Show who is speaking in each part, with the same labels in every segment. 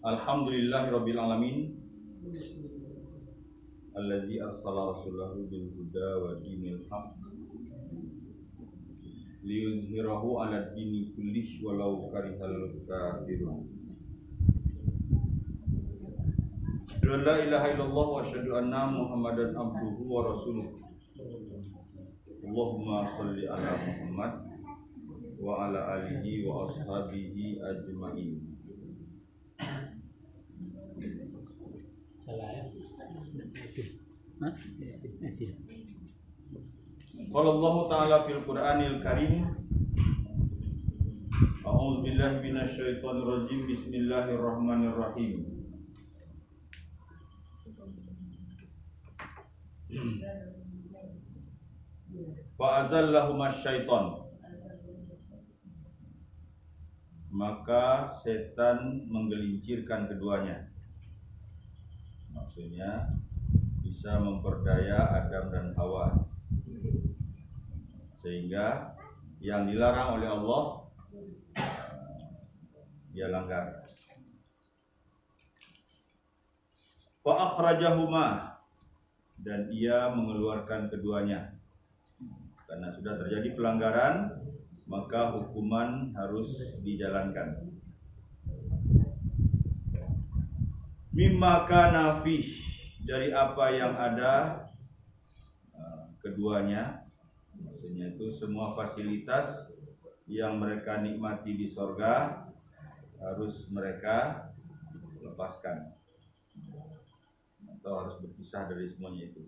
Speaker 1: Alhamdulillahirabbil alamin. Alladzi arsala rasulahu bil huda wa dinil haqq liyuzhirahu 'ala dini kullih walau karihal kafirun. La ilaha illallah wa asyhadu anna Muhammadan abduhu wa rasuluh. Allahumma shalli ala Muhammad wa ala alihi wa ashabihi ajma'in. Qala Allah Ta'ala fil Qur'anil Karim. A'udzu billahi minasyaitonir rajim. Bismillahirrahmanirrahim. Fa'azallahumas syaiton, maka setan menggelincirkan keduanya. Maksudnya bisa memperdaya Adam dan Hawa, sehingga yang dilarang oleh Allah dia langgar. Fa akhrajahuma, dan ia mengeluarkan keduanya. Karena sudah terjadi pelanggaran, maka hukuman harus dijalankan. Mimma kana fih, dari apa yang ada keduanya. Maksudnya itu semua fasilitas yang mereka nikmati di sorga harus mereka lepaskan, atau harus berpisah dari semuanya itu,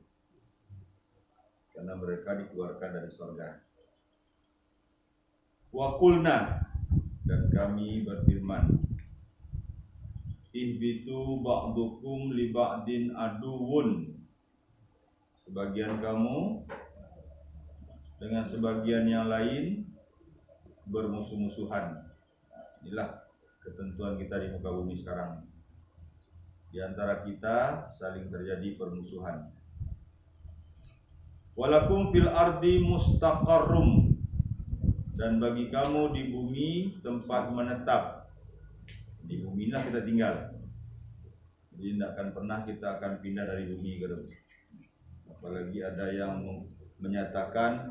Speaker 1: karena mereka dikeluarkan dari sorga. Wa qulna, dan kami berfirman, ihbitu ba'dukum li ba'din aduwun, sebagian kamu dengan sebagian yang lain bermusuh-musuhan. Inilah ketentuan kita di muka bumi sekarang. Di antara kita saling terjadi permusuhan. Walakum fil ardi mustaqarrum, dan bagi kamu di bumi tempat menetap. Di bumi lah kita tinggal. Jadi tidak akan pernah kita akan pindah dari bumi ke depan. Apalagi ada yang menyatakan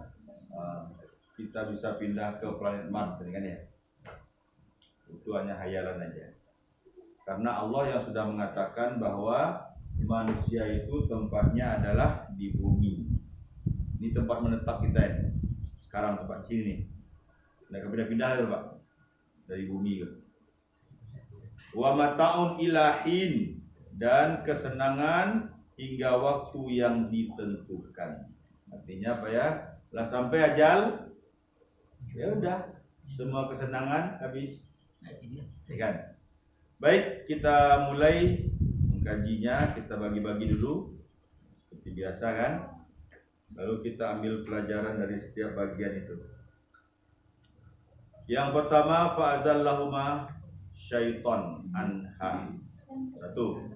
Speaker 1: kita bisa pindah ke planet Mars, kan ya? Itu hanya hayalan aja. Karena Allah yang sudah mengatakan bahwa manusia itu tempatnya adalah di bumi. Ini tempat menetap kita ini. Sekarang tempat sini nih. Nggak pindah-pindah lagi Pak, dari bumi ke. Wa mata'un ilahin, dan kesenangan hingga waktu yang ditentukan. Artinya apa ya? Lah sampai ajal, ya udah, semua kesenangan habis. Ya kan? Baik, kita mulai mengkajinya. Kita bagi-bagi dulu seperti biasa kan. Lalu kita ambil pelajaran dari setiap bagian itu. Yang pertama, fa'azallahuma syaiton anha. Satu.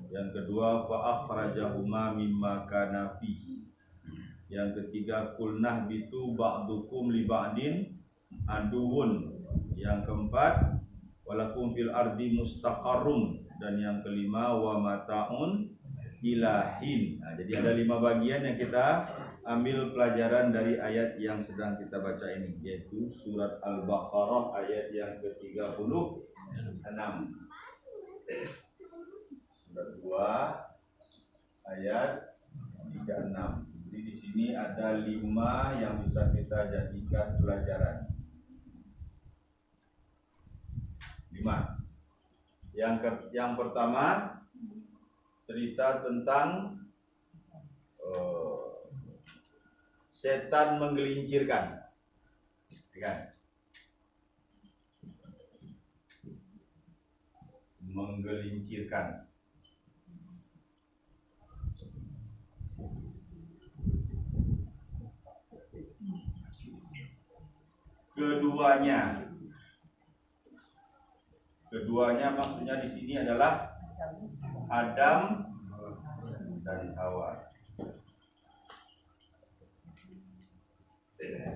Speaker 1: Yang kedua, fa'akhrajahuma mimma kana fi. Yang ketiga, kulnah bitu ba'dukum li ba'din aduwun. Yang keempat, walakum fil ardi mustaqarrum. Dan yang kelima, wa mata'un ilahin. Nah, jadi ada 5 bagian yang kita ambil pelajaran dari ayat yang sedang kita baca ini, yaitu surat Al-Baqarah ayat yang ke-36. Surat 2 ayat 36. Jadi di sini ada 5 yang bisa kita jadikan pelajaran. 5. Yang pertama, cerita tentang setan menggelincirkan, kan? Menggelincirkan. Keduanya maksudnya di sini adalah Adam dan Hawa.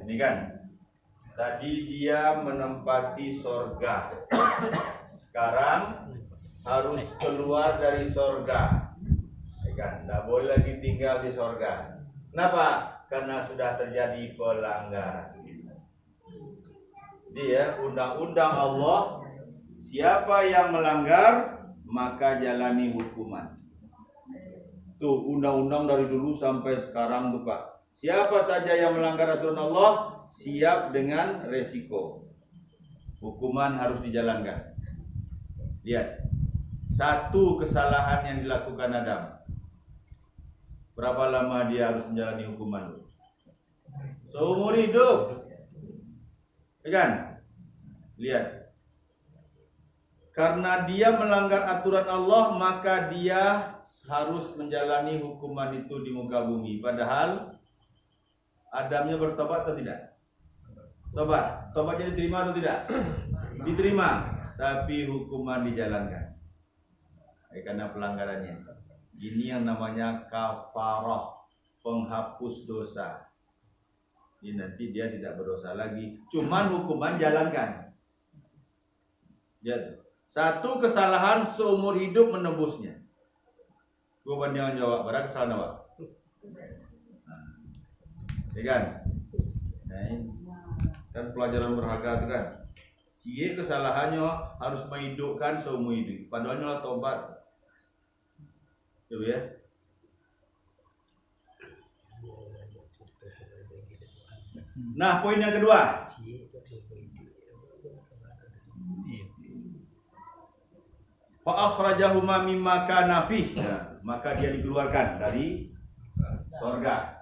Speaker 1: Ini kan, tadi dia menempati sorga, sekarang harus keluar dari sorga, ya kan? Tidak boleh lagi tinggal di sorga. Kenapa? Karena sudah terjadi pelanggaran. Dia undang-undang Allah, siapa yang melanggar maka jalani hukuman. Tuh undang-undang dari dulu sampai sekarang tuh Pak. Siapa saja yang melanggar aturan Allah siap dengan resiko. Hukuman harus dijalankan. Lihat, satu kesalahan yang dilakukan Adam, berapa lama dia harus menjalani hukuman? Seumur hidup. Ya kan? Lihat. Karena dia melanggar aturan Allah, maka dia harus menjalani hukuman itu di muka bumi. Padahal Adamnya bertobat atau tidak? Tobat. Tobatnya diterima atau tidak? Diterima. Tapi hukuman dijalankan. Karena pelanggarannya. Ini yang namanya kafarah, penghapus dosa. Jadi nanti dia tidak berdosa lagi. Cuman hukuman jalankan. Lihat. Satu kesalahan seumur hidup menebusnya. Gua jangan jawab, berarti kesalahan apa? Ya kan? Nah, kan pelajaran berharga itu kan. Cie kesalahannya harus menghidupkan seumur hidup. Padahal nyolah tobat. Coba ya. Nah, poin yang kedua. Fa akhrajahuma mimma kana fih. Maka dia dikeluarkan dari surga.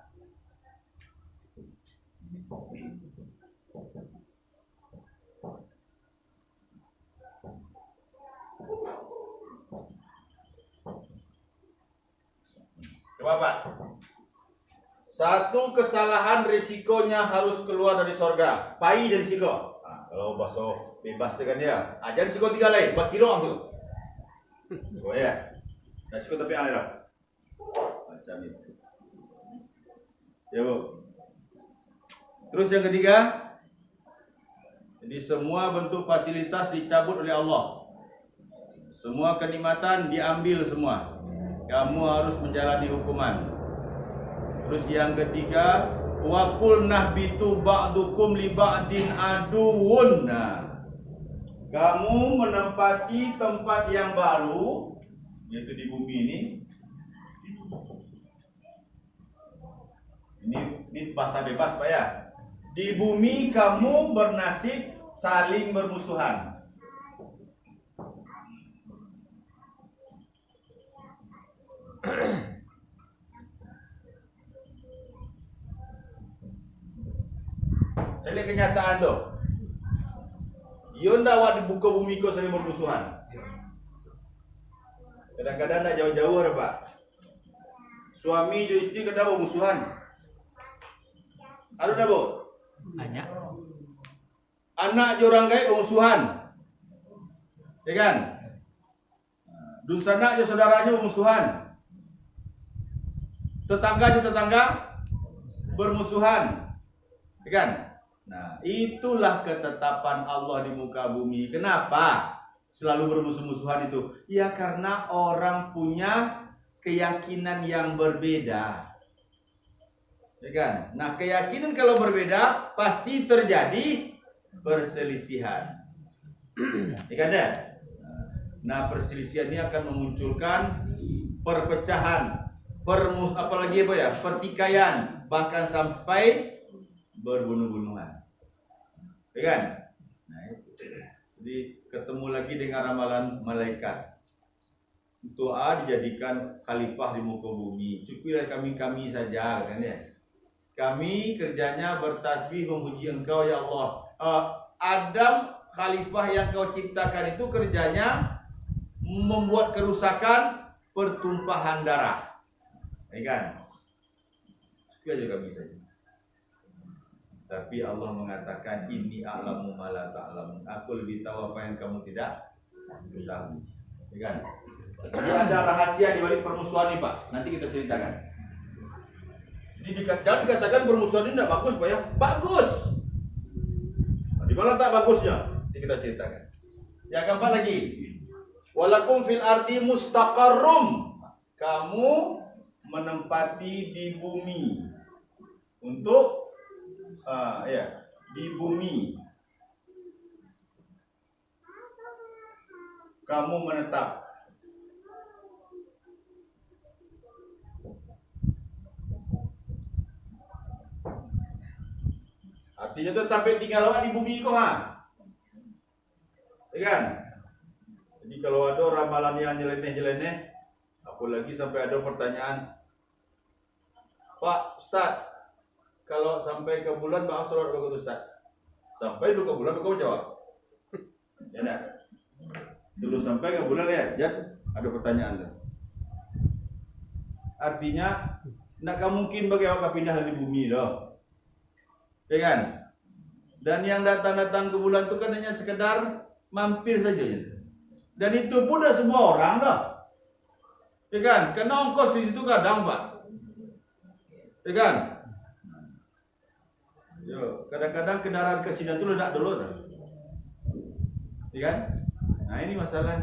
Speaker 1: Coba Pak. Satu kesalahan risikonya harus keluar dari surga. Pai dari risiko. Nah, kalau bahasa bebas dengan dia. Ajar risiko 3 lain. Buat kilo tuh. Oh ya. Risiko tapi air. Macam itu. Ya Bu. Terus yang ketiga. Jadi semua bentuk fasilitas dicabut oleh Allah. Semua kenikmatan diambil semua. Kamu harus menjalani hukuman. Terus yang ketiga, wa qul nahbitu ba'dukum li ba'din aduwun. Nah, kamu menempati tempat yang baru, yaitu di bumi ini. Ini bahasa bebas Pak ya. Di bumi kamu bernasib saling bermusuhan. Saya lihat kenyataan tuh. Yonda awak dibuka bumi kau saling bermusuhan. Kadang-kadang nak jauh-jauh ada Pak. Suami dan istri kadang bermusuhan. Ada tak Bu?
Speaker 2: Banyak.
Speaker 1: Anak jorang gaib bermusuhan. Ya kan? Dusana aja saudaranya bermusuhan. Tetangga bermusuhan. Ya kan? Nah, itulah ketetapan Allah di muka bumi. Kenapa selalu bermusuh-musuhan itu? Ya karena orang punya keyakinan yang berbeda. Ya kan? Nah, keyakinan kalau berbeda pasti terjadi perselisihan. Ya kan? Nah, perselisihan ini akan memunculkan perpecahan, apalagi apa ya? Pertikaian, bahkan sampai berbunuh-bunuhan. Ya kan? Nah, itu. Jadi ketemu lagi dengan ramalan malaikat. Doa dijadikan khalifah di muka bumi. Cukuplah kami saja kan ya. Kami kerjanya bertasbih memuji Engkau ya Allah. Adam khalifah yang Kau ciptakan itu kerjanya membuat kerusakan, pertumpahan darah. Ya kan? Cukuplah aja kami saja. Tapi Allah mengatakan inni a'lamu ma la ta'lamun. Aku lebih tahu apa yang kamu tidak tahu. Ya kan? Jadi ada rahasia di balik permusuhan ini, Pak. Nanti kita ceritakan. Jadi jangan dikatakan permusuhan ini tidak bagus, Pak ya. Bagus. Nah, di mana tak bagusnya? Nanti kita ceritakan. Yang keempat lagi. Walakum fil ardi mustaqarrum. Kamu menempati di bumi. Untuk di bumi. Kamu menetap. Artinya tu tapi tinggal awak di bumi kau ya kan? Jadi kalau ada ramalan yang nyeleneh-nyeleneh, apalagi sampai ada pertanyaan, Pak Ustaz, kalau sampai ke bulan Pak sholat berapa Ustaz? Sampai 2 bulan kau jawab. Ya nak? Dulu sampai ke bulan ya, Jad, ada pertanyaan tu. Artinya, nak mungkin bagi awak pindah di bumi dah. Ya kan? Dan yang datang-datang ke bulan itu kan hanya sekedar mampir saja. Dan itu pun dah semua orang dah. Ya kan? Kena ongkos di situ kadang, Pak. Ya kan? Yo, kadang-kadang kendaraan ke sini itu ledak dulu dah. Ya kan? Nah, ini masalah.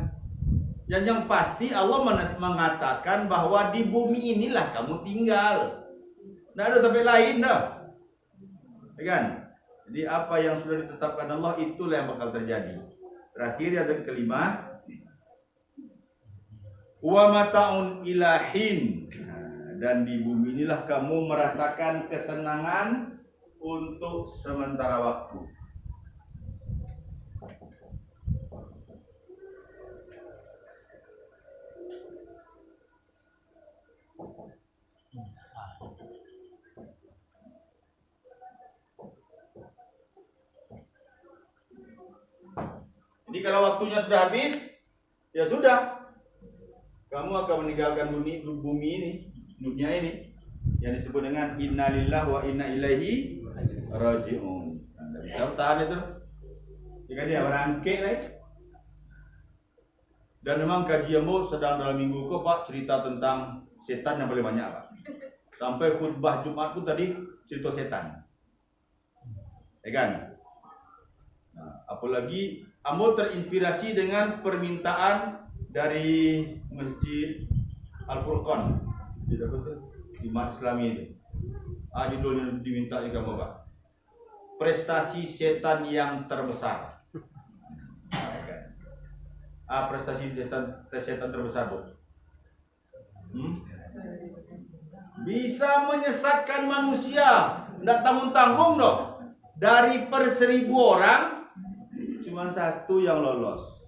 Speaker 1: Yang pasti Allah mengatakan bahwa di bumi inilah kamu tinggal. Tidak ada tempat lain dah. Ya kan? Jadi apa yang sudah ditetapkan Allah itulah yang bakal terjadi. Terakhir yang kelima, wa mata'un ilahin. Dan di bumi inilah kamu merasakan kesenangan untuk sementara waktu. Jadi kalau waktunya sudah habis, ya sudah. Kamu akan meninggalkan bumi ini, dunia ini, yang disebut dengan inna lillahi wa inna ilaihi raji'un. Anda bisa tahan itu. Jika dia berangkik lah. Dan memang kajianmu sedang dalam minggu ke Pak cerita tentang setan yang paling banyak Pak. Sampai khutbah Jumat pun tadi cerita setan. Ya kan? Nah, apalagi Ambo terinspirasi dengan permintaan dari Masjid Al-Furqan di Umat Islami itu. Judulnya diminta juga Pak. Prestasi setan yang terbesar. Prestasi setan terbesar Bu. Bisa menyesatkan manusia, tidak tanggung-tanggung dong. Dari per 1000 orang cuma 1 yang lolos.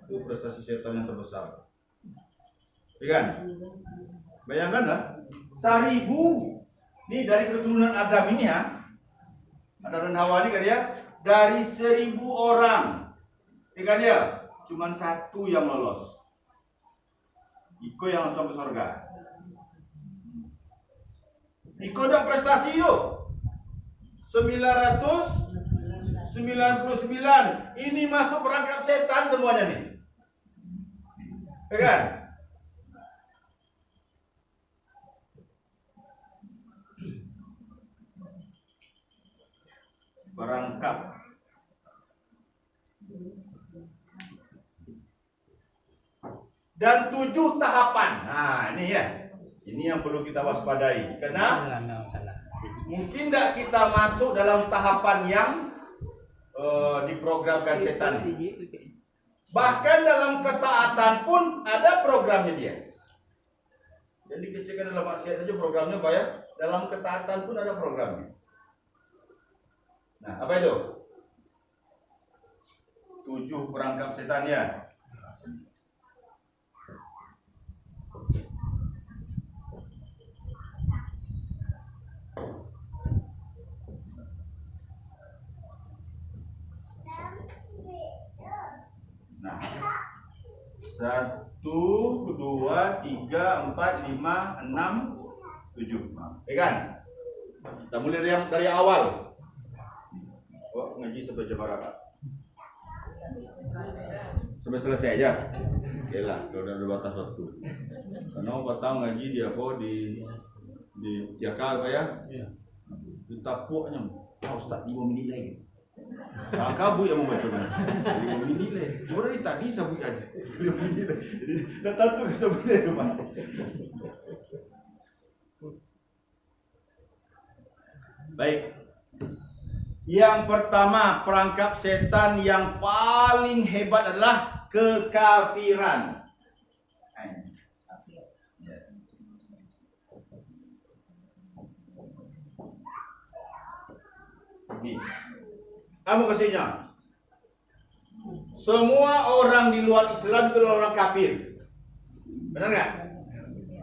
Speaker 1: Itu prestasi setan yang terbesar. Ya kan? Bayangkan lah, 1000 ini dari keturunan Adam ini ya. Adam dan Hawa ini kan ya, dari 1000 orang. Ya kan ya, cuma 1 yang lolos. Iko yang langsung ke surga. Iko ada prestasi itu 999. Ini masuk perangkap setan semuanya nih. Ya kan? Perangkap. Dan 7 tahapan. Nah, ini ya. Ini yang perlu kita waspadai. Karena mungkin tidak kita masuk dalam tahapan yang diprogramkan setan. Bahkan dalam ketaatan pun ada programnya dia. Jadi kecilkan dalam maksiat saja programnya Pak ya. Dalam ketaatan pun ada programnya. Nah, apa itu? 7 perangkap setan ya. Nah, 1, 2, 3, 4, 5, 6, 7. Ya kan? Kita mulai dari awal. Oh, ngaji sampai jam berapa? Sampai selesai aja. Oke lah, kalau ada batas waktu. Karena batang ngaji di apa di Jakarta apa ya? Ditapuknya, Ustaz 5 menit lagi. Kakak Bu yang membaca kan. Jadi ini lah. Cuma dari tadi sabuk aja. Jadi dah tahu ke sabuknya rumah. Baik. Yang pertama, perangkap setan yang paling hebat adalah kekafiran. Ini. Apa kasihnya? Semua orang di luar Islam itu adalah orang kafir. Benar nggak?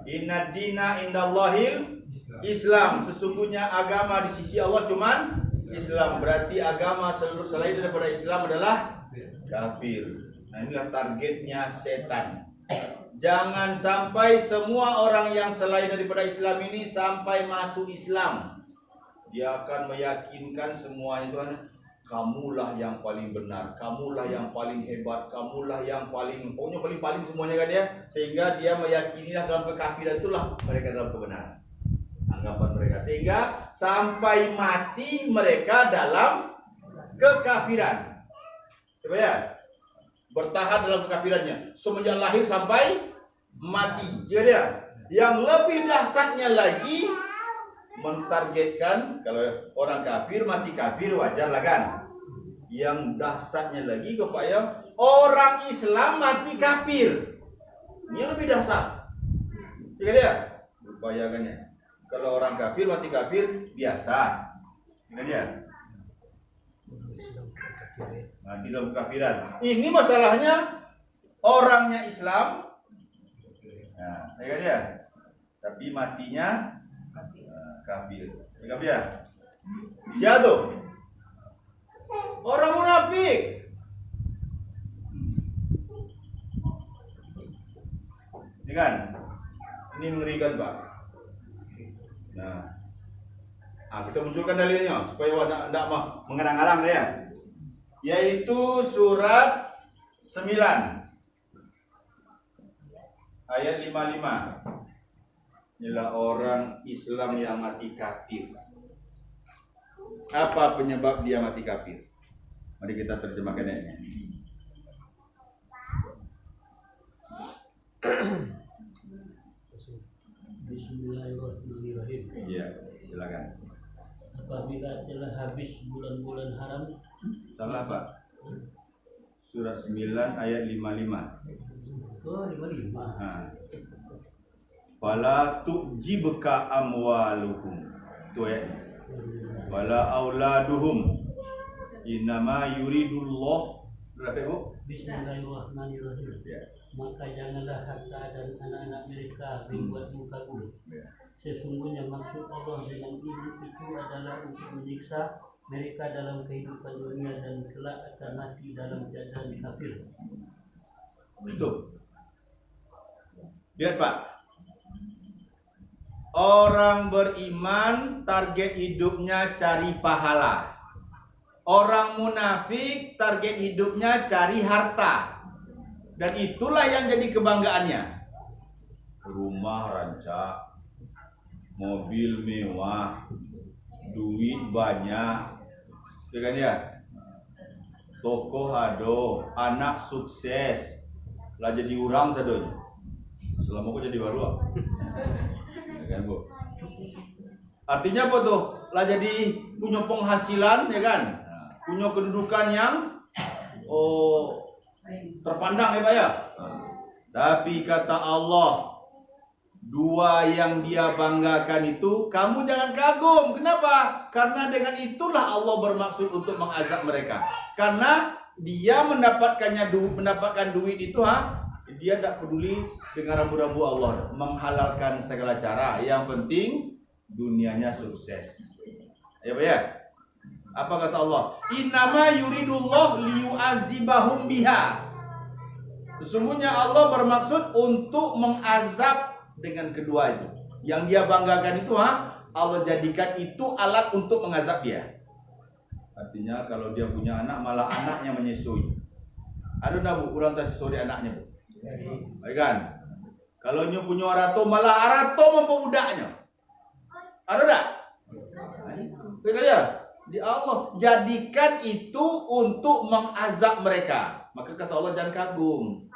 Speaker 1: Inna dina indallahil Islam. Sesungguhnya agama di sisi Allah cuman Islam. Berarti agama seluruh selain daripada Islam adalah kafir. Nah, inilah targetnya setan. Jangan sampai semua orang yang selain daripada Islam ini sampai masuk Islam. Dia akan meyakinkan semua itu kan, kamulah yang paling benar, kamulah yang paling hebat, kamulah yang paling, pokoknya paling semuanya kan dia, sehingga dia meyakinilah dalam kekafiran itulah mereka dalam kebenaran. Anggapan mereka, sehingga sampai mati mereka dalam kekafiran. Coba ya, bertahan dalam kekafirannya semenjak lahir sampai mati. Jadi dia, yang lebih dahsyatnya lagi, mentargetkan kalau orang kafir mati kafir wajar lah kan. Yang dahsyatnya lagi kepada orang Islam mati kafir. Ini lebih dahsyat. Jadi dia, bayangannya. Kalau orang kafir mati kafir biasa. Ini dia. Mati dalam kekafiran. Ini masalahnya orangnya Islam. Nah, ya kan dia. Tapi matinya kafir. Ingat ya? Siapa tuh? Orang munafik. Ini kan? Ini mengerikan, Pak. Nah, kita munculkan dalilnya supaya tidak mengarang-arang ya. Yaitu surat 9 ayat 55. Inilah orang Islam yang mati kafir. Apa penyebab dia mati kafir? Mari kita terjemahkan ini.
Speaker 2: Bismillahirrahmanirrahim.
Speaker 1: Iya, silakan.
Speaker 2: Apabila telah habis bulan-bulan haram.
Speaker 1: Salah, Pak. Surat 9 ayat 55.
Speaker 2: Oh, 55.
Speaker 1: Nah. Fala tu'jibka amwaluhum. Itu ya. Wala auladuhum. Innama yuridullah. Berapa, Bu?
Speaker 2: Bismillahirrahmanirrahim.
Speaker 1: Ya.
Speaker 2: Maka janganlah harta dan anak-anak mereka membuatmu kagum. Sesungguhnya maksud Allah dengan ini itu adalah untuk menyiksa mereka dalam kehidupan dunia dan kelak akan mati dalam keadaan kafir.
Speaker 1: Itu. Lihat, Pak. Orang beriman target hidupnya cari pahala. Orang munafik target hidupnya cari harta. Dan itulah yang jadi kebanggaannya. Rumah rancak, mobil mewah, duit banyak, ya kan ya? Toko ado, anak sukses, lah jadi orang sadonya. Selama aku jadi baru, ya kan, Bu? Artinya apa tuh? Lah jadi punya penghasilan, ya kan? Punya kedudukan yang terpandang ya Pak ya. Tapi kata Allah, dua yang dia banggakan itu kamu jangan kagum. Kenapa? Karena dengan itulah Allah bermaksud untuk mengazab mereka. Karena dia mendapatkan duit itu dia tidak peduli dengan rambu-rambu Allah, menghalalkan segala cara. Yang penting dunianya sukses. Ya Pak ya. Apa kata Allah? Innama yuridullah liyu'azibahum biha. Sesungguhnya Allah bermaksud untuk mengazab dengan kedua itu. Yang dia banggakan itu Allah jadikan itu alat untuk mengazab dia. Artinya kalau dia punya anak malah anaknya menyusui. Ada enggak Bu kurang tersusui anaknya Bu? Baik kan? Kalau nyu punya arato malah arato mempebudaknya. Ada enggak? Baik aja. Di Allah. Jadikan itu untuk mengazab mereka. Maka kata Allah, jangan kagum.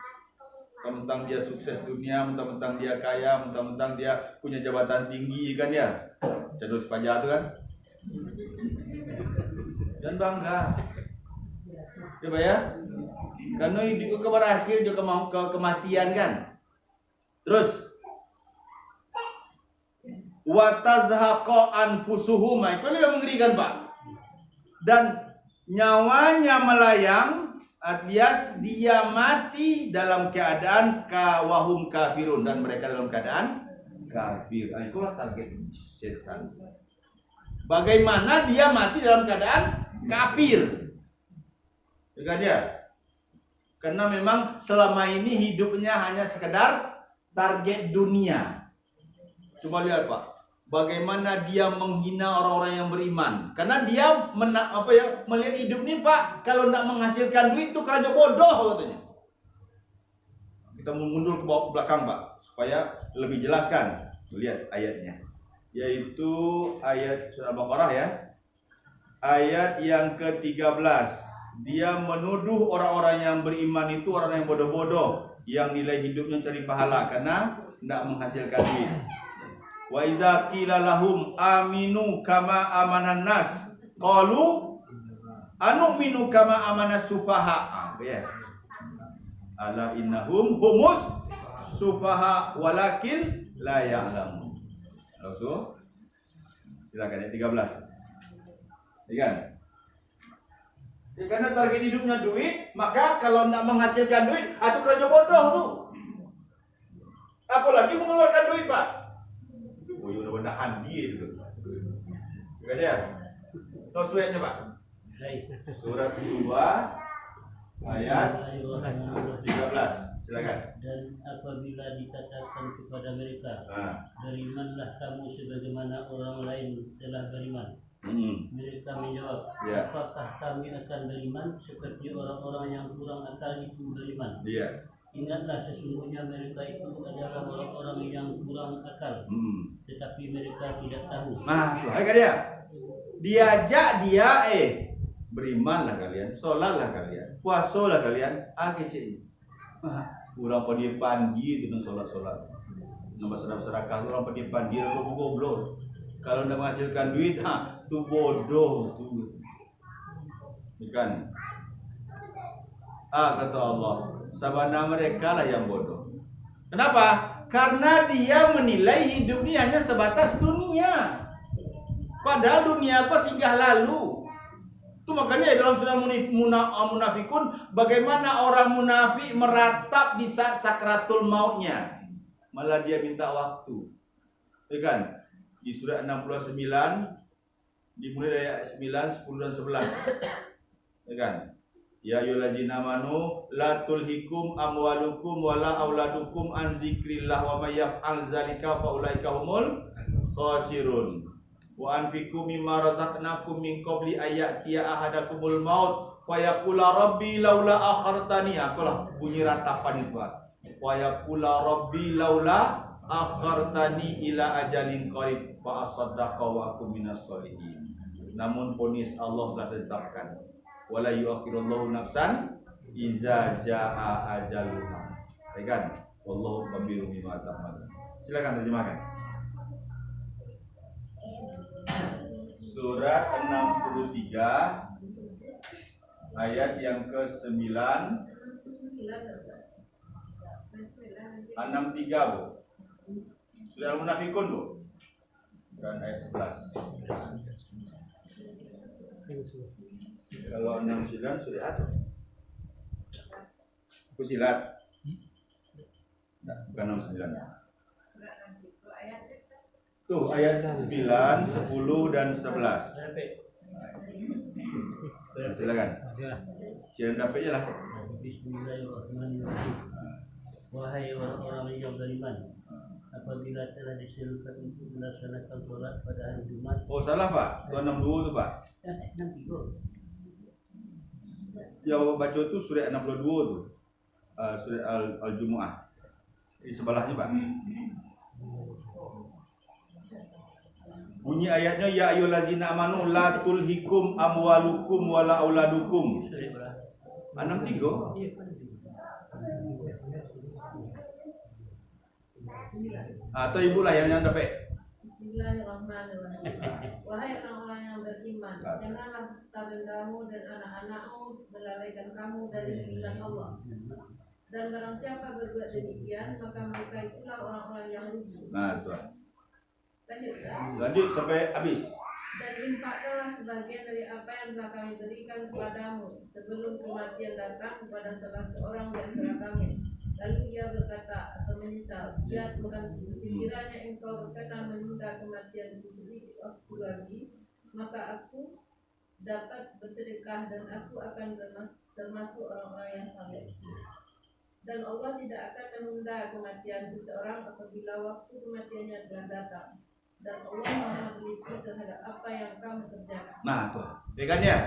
Speaker 1: Mentang-mentang dia sukses dunia, mentang-mentang dia kaya, mentang-mentang dia punya jabatan tinggi kan ya. Cenderung pajak itu kan. Dan bangga. Coba ya. Karena hidup ke berakhir juga mau ke kematian kan. Terus wa tazhaqa anfusuhum, itu lebih mengerikan Pak. Dan nyawanya melayang, alias dia mati dalam keadaan kawahum kafirun, dan mereka dalam keadaan kafir. Itulah target setan. Bagaimana dia mati dalam keadaan kafir? Juga dia. Karena memang selama ini hidupnya hanya sekedar target dunia. Coba lihat Pak, bagaimana dia menghina orang-orang yang beriman. Karena dia melihat hidup ini Pak, kalau tidak menghasilkan duit itu kerja bodoh katanya. Kita mundur ke belakang Pak, supaya lebih jelaskan. Lihat ayatnya, yaitu ayat surah Al-Baqarah ya, ayat yang ke-13. Dia menuduh orang-orang yang beriman itu orang yang bodoh-bodoh, yang nilai hidupnya cari pahala karena tidak menghasilkan duit. Wa idza qila lahum aminu kama amanan nas qalu anu'minu kama amanas sufaha. Ya. Ala innahum humus sufaha walakin la ya'lamun. Langsung. Silakan ayat 13. Kan? Ya, karena target hidupnya duit, maka kalau tidak menghasilkan duit, itu kerja bodoh tuh. Apalagi mengeluarkan duit Pak. Oh, ya udah handi itu. Bukan ya? Tahu suratnya Pak? Surat 2 ayat 13. Silakan.
Speaker 2: Dan apabila dikatakan kepada mereka, berimanlah kamu sebagaimana orang lain telah beriman. Mereka menjawab, apakah kami akan beriman seperti orang-orang yang kurang akal itu beriman? Ingatlah sesungguhnya mereka itu adalah orang-orang yang kurang akal, tetapi mereka tidak tahu.
Speaker 1: Nah, tuh, dia diajak dia, berimanlah kalian, sholatlah kalian, puasalah kalian, kecil. Orang pada pandi itu sholat, nama sedekah orang pada pandi, orang goblok. Kalau tidak menghasilkan duit, itu bodoh tuh. Bukan. Kata Allah, sabana mereka lah yang bodoh. Kenapa? Karena dia menilai hidup ini hanya sebatas dunia. Padahal dunia apa singgah lalu. Itu makanya dalam surah Munafikun, bagaimana orang munafik meratap di saat sakratul mautnya. Malah dia minta waktu. Bukan? Di surah 69 dimulai dari ayat 9, 10 dan 11. Ya kan? Ya ayyuhallazina amanu la tulhikum amwalukum wala auladukum an zikrillah wa may yaf'al zalika fa ulaika humul khasirun. Wa anfiqu mimma razaqnakum min qabli ayatiya ahadakumul maut wa yaqula rabbi laula akhartani. Akulah bunyi ratapan itu Pak. Wa yaqula rabbi laula akhartani ila ajalin qarib fa asaddaqa wa akum minas sholihin. Namun vonis Allah telah ditetapkan, wala yuakhirullahu nafsan iza jaa ajaluha. Kan? Wallahu khabirun bima ta'malun. Silakan terjemahkan. Surat 63 ayat yang ke-9, 63 Bu. Surah Al-Munafikun Bu. Dan ayat 11. Kalau 69 surah apa? Fusilat. Nah, bukan 69. Tuh ayat 9, 10 dan 11. Silakan. Silakan dapatnya lah.
Speaker 2: Bismillahirrahmanirrahim. Wahai orang-orang yang beriman, apabila telah diserukan untuk melaksanakan sholat pada hari Jumat.
Speaker 1: Oh salah Pak, itu 62 tuh Pak.
Speaker 2: 63.
Speaker 1: Ya baca itu surah 62 tuh, surah Al-Jumu'ah. Di sebelahnya Pak. Bunyi ayatnya ya ayyuhallazina amanu la tulhikum amwalukum wala auladukum. 63. Atau ibu lah yang dapat.
Speaker 3: Bismillahirrahmanirrahim. Wahai orang-orang yang beriman, janganlah harta bendamu dan anak-anakmu melalaikan kamu dari panggilan Allah. Dan barang siapa berbuat demikian, maka mereka itulah orang-orang yang rugi.
Speaker 1: Nah, itu.
Speaker 3: Lanjut
Speaker 1: sampai habis.
Speaker 3: Dan infakkanlah sebagian dari apa yang telah kami berikan kepadamu sebelum kematian datang kepada salah seorang di antara kami. Lalu ia berkata atau menyesal, ya Tuhan, sekiranya engkau berkenan menunda kematianku sedikit waktu lagi, maka aku dapat bersedekah dan aku akan termasuk orang-orang yang saleh. Dan Allah tidak akan menunda kematian seseorang apabila waktu kematiannya telah datang. Dan Allah Maha teliti terhadap apa yang kamu kerjakan.
Speaker 1: Nah, tuh. Ya kan ya?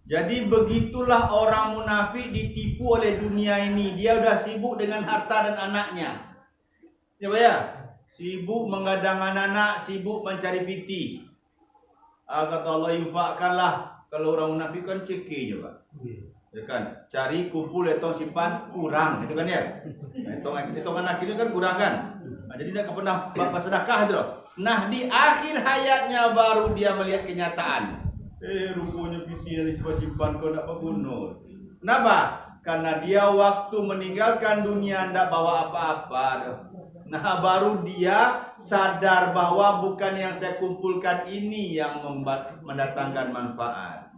Speaker 1: Jadi begitulah orang munafik ditipu oleh dunia ini. Dia udah sibuk dengan harta dan anaknya. Ya, Pak ya? Sibuk menggadang anak-anak, sibuk mencari piti. Kata Allah, infakkanlah. Kalau orang munafik kan ceki je, Pak. Ya kan? Cari, kumpul, etong, simpan, kurang. Itu kan ya? Etong anak ini kan kurang kan? Nah, jadi dia pernah bersedekah itu loh. Nah, di akhir hayatnya baru dia melihat kenyataan. Rupanya piti yang disimpan kau nak berguna. Kenapa? Karena dia waktu meninggalkan dunia tidak bawa apa-apa. Nah, baru dia sadar bahwa bukan yang saya kumpulkan ini yang mendatangkan manfaat.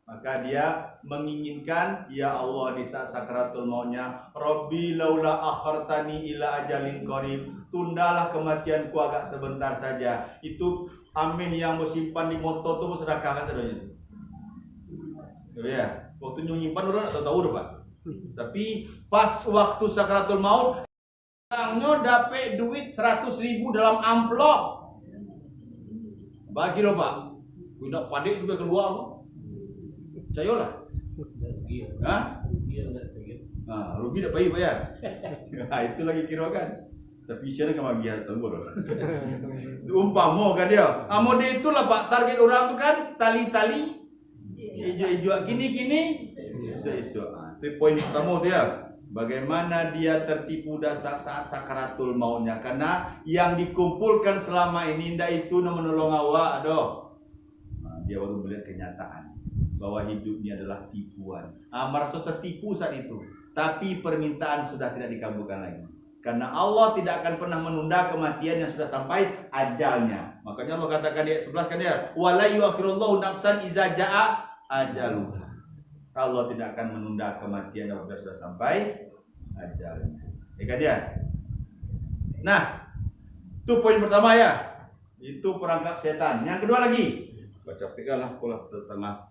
Speaker 1: Maka dia menginginkan, ya Allah, di saat sakaratul mautnya, Rabbi laula akhartani ila ajalin qarib, tundalah kematianku agak sebentar saja. Itu ameh yang bersimpan di motor tu bersedekah kan saudara. Ya, waktu nyimpan orang tak tahu Pak. Tapi pas waktu sakaratul maut, orangnya dapat duit 100.000 dalam amplop. Bagi lo Pak. Tidak padik sampai keluar. Cayolah. Hah? Rugi tak payah bayar. Itu lagi kira kan. Tapi siapa yang bagi harta gua? Umpama kan dia. Amode itulah Pak target orang tu kan tali-tali hijau-hijau kini-kini isu-isu. Itu poin pertama tu ya. Bagaimana dia tertipu dasar saat sakaratul mautnya, karena yang dikumpulkan selama ini ndak itu menolong awak doh. Dia baru melihat kenyataan bahwa hidupnya adalah tipuan. Merasa tertipu saat itu, tapi permintaan sudah tidak dikabulkan lagi. Karena Allah tidak akan pernah menunda kematian yang sudah sampai ajalnya. Makanya Allah katakan di ayat 11 kan dia, wala yuakhirullahu nafsan iza jaa ajaluha. Allah tidak akan menunda kematian apabila sudah sampai ajalnya. Ya kan dia? Nah, itu poin pertama ya. Itu perangkap setan. Yang kedua lagi, baca pegalah pola setengah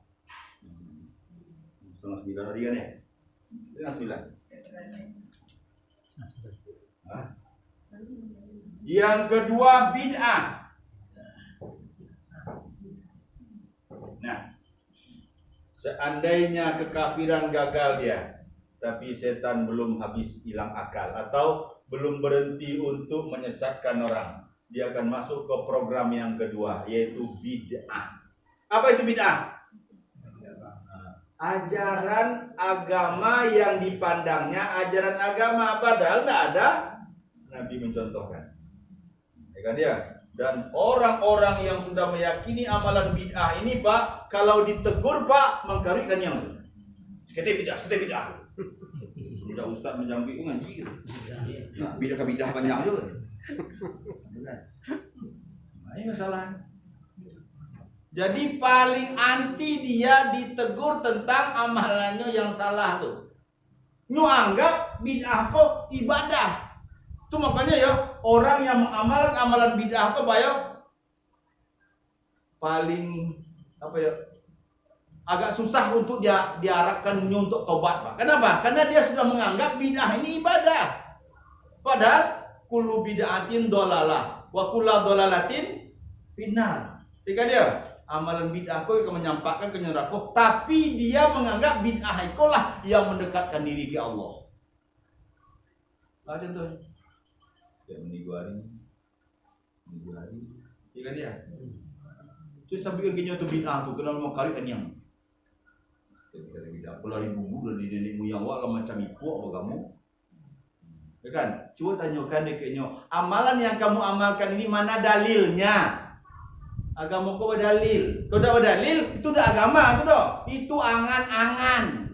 Speaker 1: 9 hari kan ya? Setengah 9. Yang kedua bid'ah. Nah, seandainya kekafiran gagal dia, tapi setan belum habis hilang akal atau belum berhenti untuk menyesatkan orang, dia akan masuk ke program yang kedua, yaitu bid'ah. Apa itu bid'ah? Ajaran agama yang dipandangnya ajaran agama, padahal tidak ada Nabi mencontohkan. Ya kan dia? Dan orang-orang yang sudah meyakini amalan bid'ah ini Pak, kalau ditegur Pak, mengkarikan yang bid'ah. Sudah Ustaz menjangkit ngaji gitu. Nah, bid'ah banyak juga. Nah, ini masalah. Jadi paling anti dia ditegur tentang amalannya yang salah tuh. Nyu anggap bid'ah kok ibadah. Itu makanya ya orang yang mengamalkan amalan bid'ah kok paling apa ya, agak susah untuk dia diharapkan untuk tobat Pak. Kenapa? Karena dia sudah menganggap bid'ah ini ibadah. Padahal kullu bid'atin dolalah wa kullu dolalatin finnar. Jika dia amalan bid'ah kau yang menyampaikan ke neraka, tapi dia menganggap bid'ah itulah yang mendekatkan diri ke Allah. Ada tuh. Ya minggu hari. Iya kan dia? Tu sampai akhirnya tu bid'ah tu kena mau kali anyang. Kata bid'ah pula ibu dari nenek moyang awak lah macam iku apa kamu? Ya kan? Cuba tanyakan dia kayaknya, amalan yang kamu amalkan ini mana dalilnya? Agama kau berdalil. Kau tak berdalil, itu dah agama tu dah. Itu angan-angan.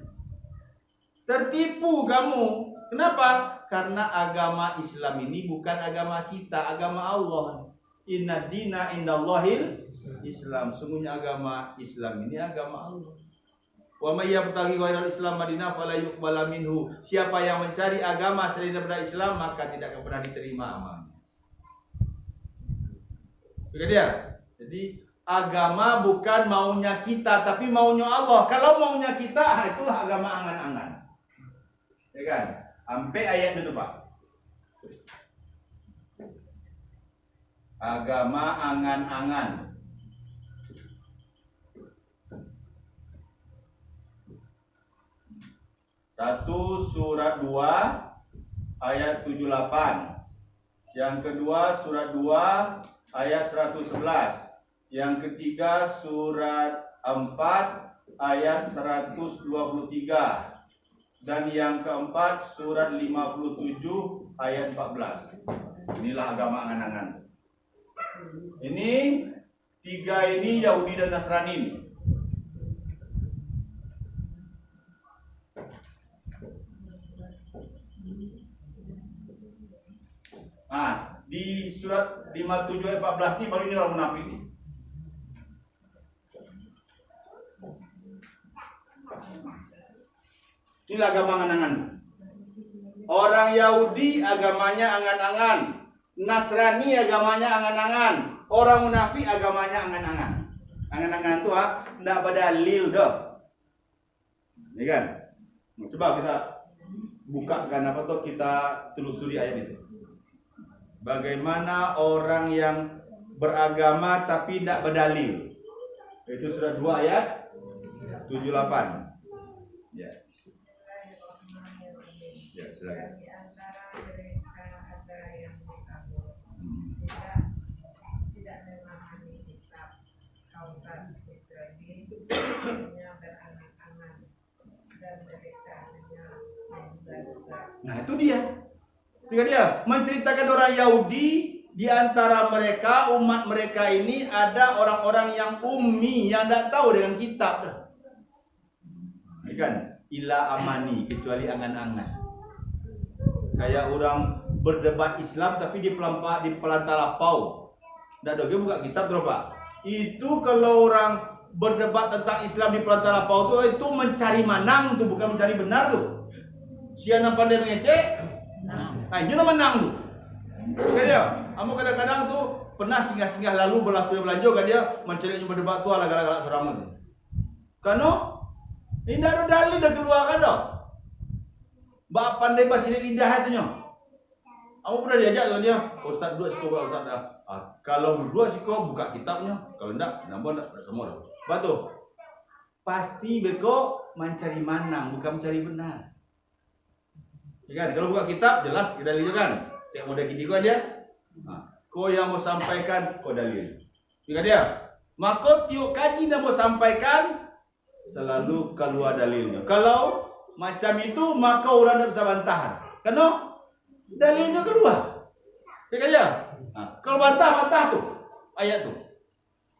Speaker 1: Tertipu kamu. Kenapa? Karena agama Islam ini bukan agama kita, agama Allah. Inna dina indallahil Islam. Sungguhnya agama Islam ini agama Allah. Wa may yabtaghi ghairal Islam madinah fala yuqbala minhu. Siapa yang mencari agama selain daripada Islam maka tidak akan pernah diterima amalnya. Begitu dia. Jadi agama bukan maunya kita tapi maunya Allah. Kalau maunya kita itulah agama angan-angan. Ya kan? Sampai ayat itu, Pak. Agama angan-angan. Satu surat 2 ayat 78. Yang kedua surat 2 ayat 111. Yang ketiga surat 4 ayat 123. Dan yang keempat surat 57 ayat 14. Inilah agama angan-angan. Ini tiga ini Yahudi dan Nasrani ini. Nah, di surat 57 ayat 14 ini baru ini orang munafik ini. Inilah agama angan-angan. Orang Yahudi agamanya angan-angan, Nasrani agamanya angan-angan, orang munafik agamanya angan-angan. Angan-angan itu tidak berdalil dah. Ya kan? Coba kita bukakan apa tuh, kita telusuri ayat itu. Bagaimana orang yang beragama tapi tidak berdalil. Itu surat 2 ayat 78. Ya. Ya, silakan.
Speaker 3: Di antara mereka ada yang dikabul, tidak memahami kitab Taurat Ibrani, hanya berangan-angan, dan mereka hanya menduga-duga.
Speaker 1: Nah itu dia. Menceritakan orang Yahudi, di antara mereka, umat mereka ini ada orang-orang yang ummi, yang tidak tahu dengan kitab. Kan? Ila amani, kecuali angan-angan. Kayak orang berdebat Islam tapi di pelantara pau. Tidak ada buka kitab terus Pak. Itu kalau orang berdebat tentang Islam di pelantara pau itu mencari manang tuh, bukan mencari benar tuh. Siapa pandai mengecek? Nah, itu menang tuh. Bukan dia. Kamu kadang-kadang tuh pernah singgah-singgah lalu belanja kan dia mencari berdebat tuh ala-ala seram. Karena ini ada dalil dah keluar kan dah. Bak pandai bahasa lidah hatinya. Kamu pernah diajak tuh dia, Ustaz dua siko Ustaz dah. Kalau dua siko buka kitabnya, kalau enggak nambah enggak semua dah. Batu. Pasti beko mencari manang, bukan mencari benar. Ya kan? Kalau buka kitab jelas dalilnya kan. Tiap model gini kau dia. Kau yang mau sampaikan kau dalil. Ya kan dia? Maka tiuk kaji dah mau sampaikan selalu keluar dalilnya. Kalau macam itu maka orang tak bisa bantahan. Karena dalilnya keluar. Ya kan ya? Kalau bantah tuh ayat tuh.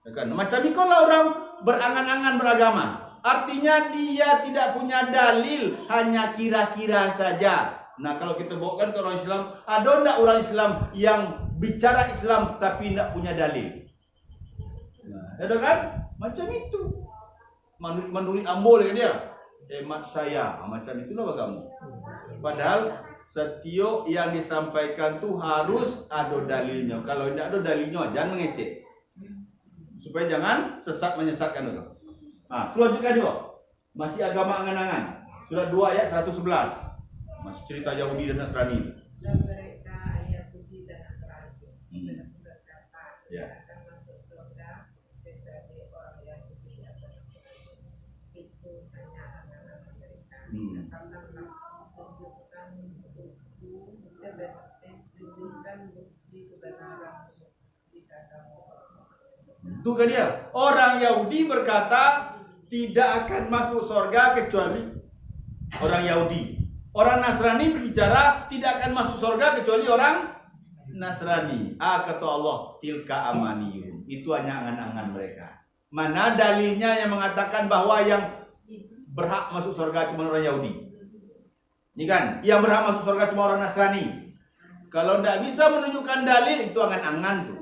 Speaker 1: Ya kan? Macam ini kalau orang berangan-angan beragama, artinya dia tidak punya dalil, hanya kira-kira saja. Nah, kalau kita bawakan ke orang Islam, ada enggak orang Islam yang bicara Islam tapi tidak punya dalil? Nah, ada kan? Macam itu. Menurut ambol ya dia. Hemat saya, macam itulah kamu. Padahal setiap yang disampaikan tuh harus ada dalilnya. Kalau tidak ada dalilnya, jangan mengecek. Supaya jangan sesat menyesatkan itu. Nah, lanjutkan juga. Masih agama angan-angan. Surat 2 ayat 111. Masih cerita Yahudi dan Nasrani.
Speaker 3: Dan mereka Yahudi dan Nasrani berkata,
Speaker 1: Ya.
Speaker 3: akan masuk surga kecuali orang Yahudi atau Nasrani. Itu hanya angan-angan mereka. Katakanlah, tunjukkan bukti kebenaran jika kamu
Speaker 1: Tuh kan dia. Orang Yahudi berkata tidak akan masuk surga kecuali orang Yahudi. Orang Nasrani berbicara tidak akan masuk surga kecuali orang Nasrani. Kata Allah, tilka amaniyum. Itu hanya angan-angan mereka. Mana dalilnya yang mengatakan bahwa yang berhak masuk surga cuma orang Yahudi? Ini kan, yang berhak masuk surga cuma orang Nasrani. Kalau tidak bisa menunjukkan dalil, itu angan-angan tuh.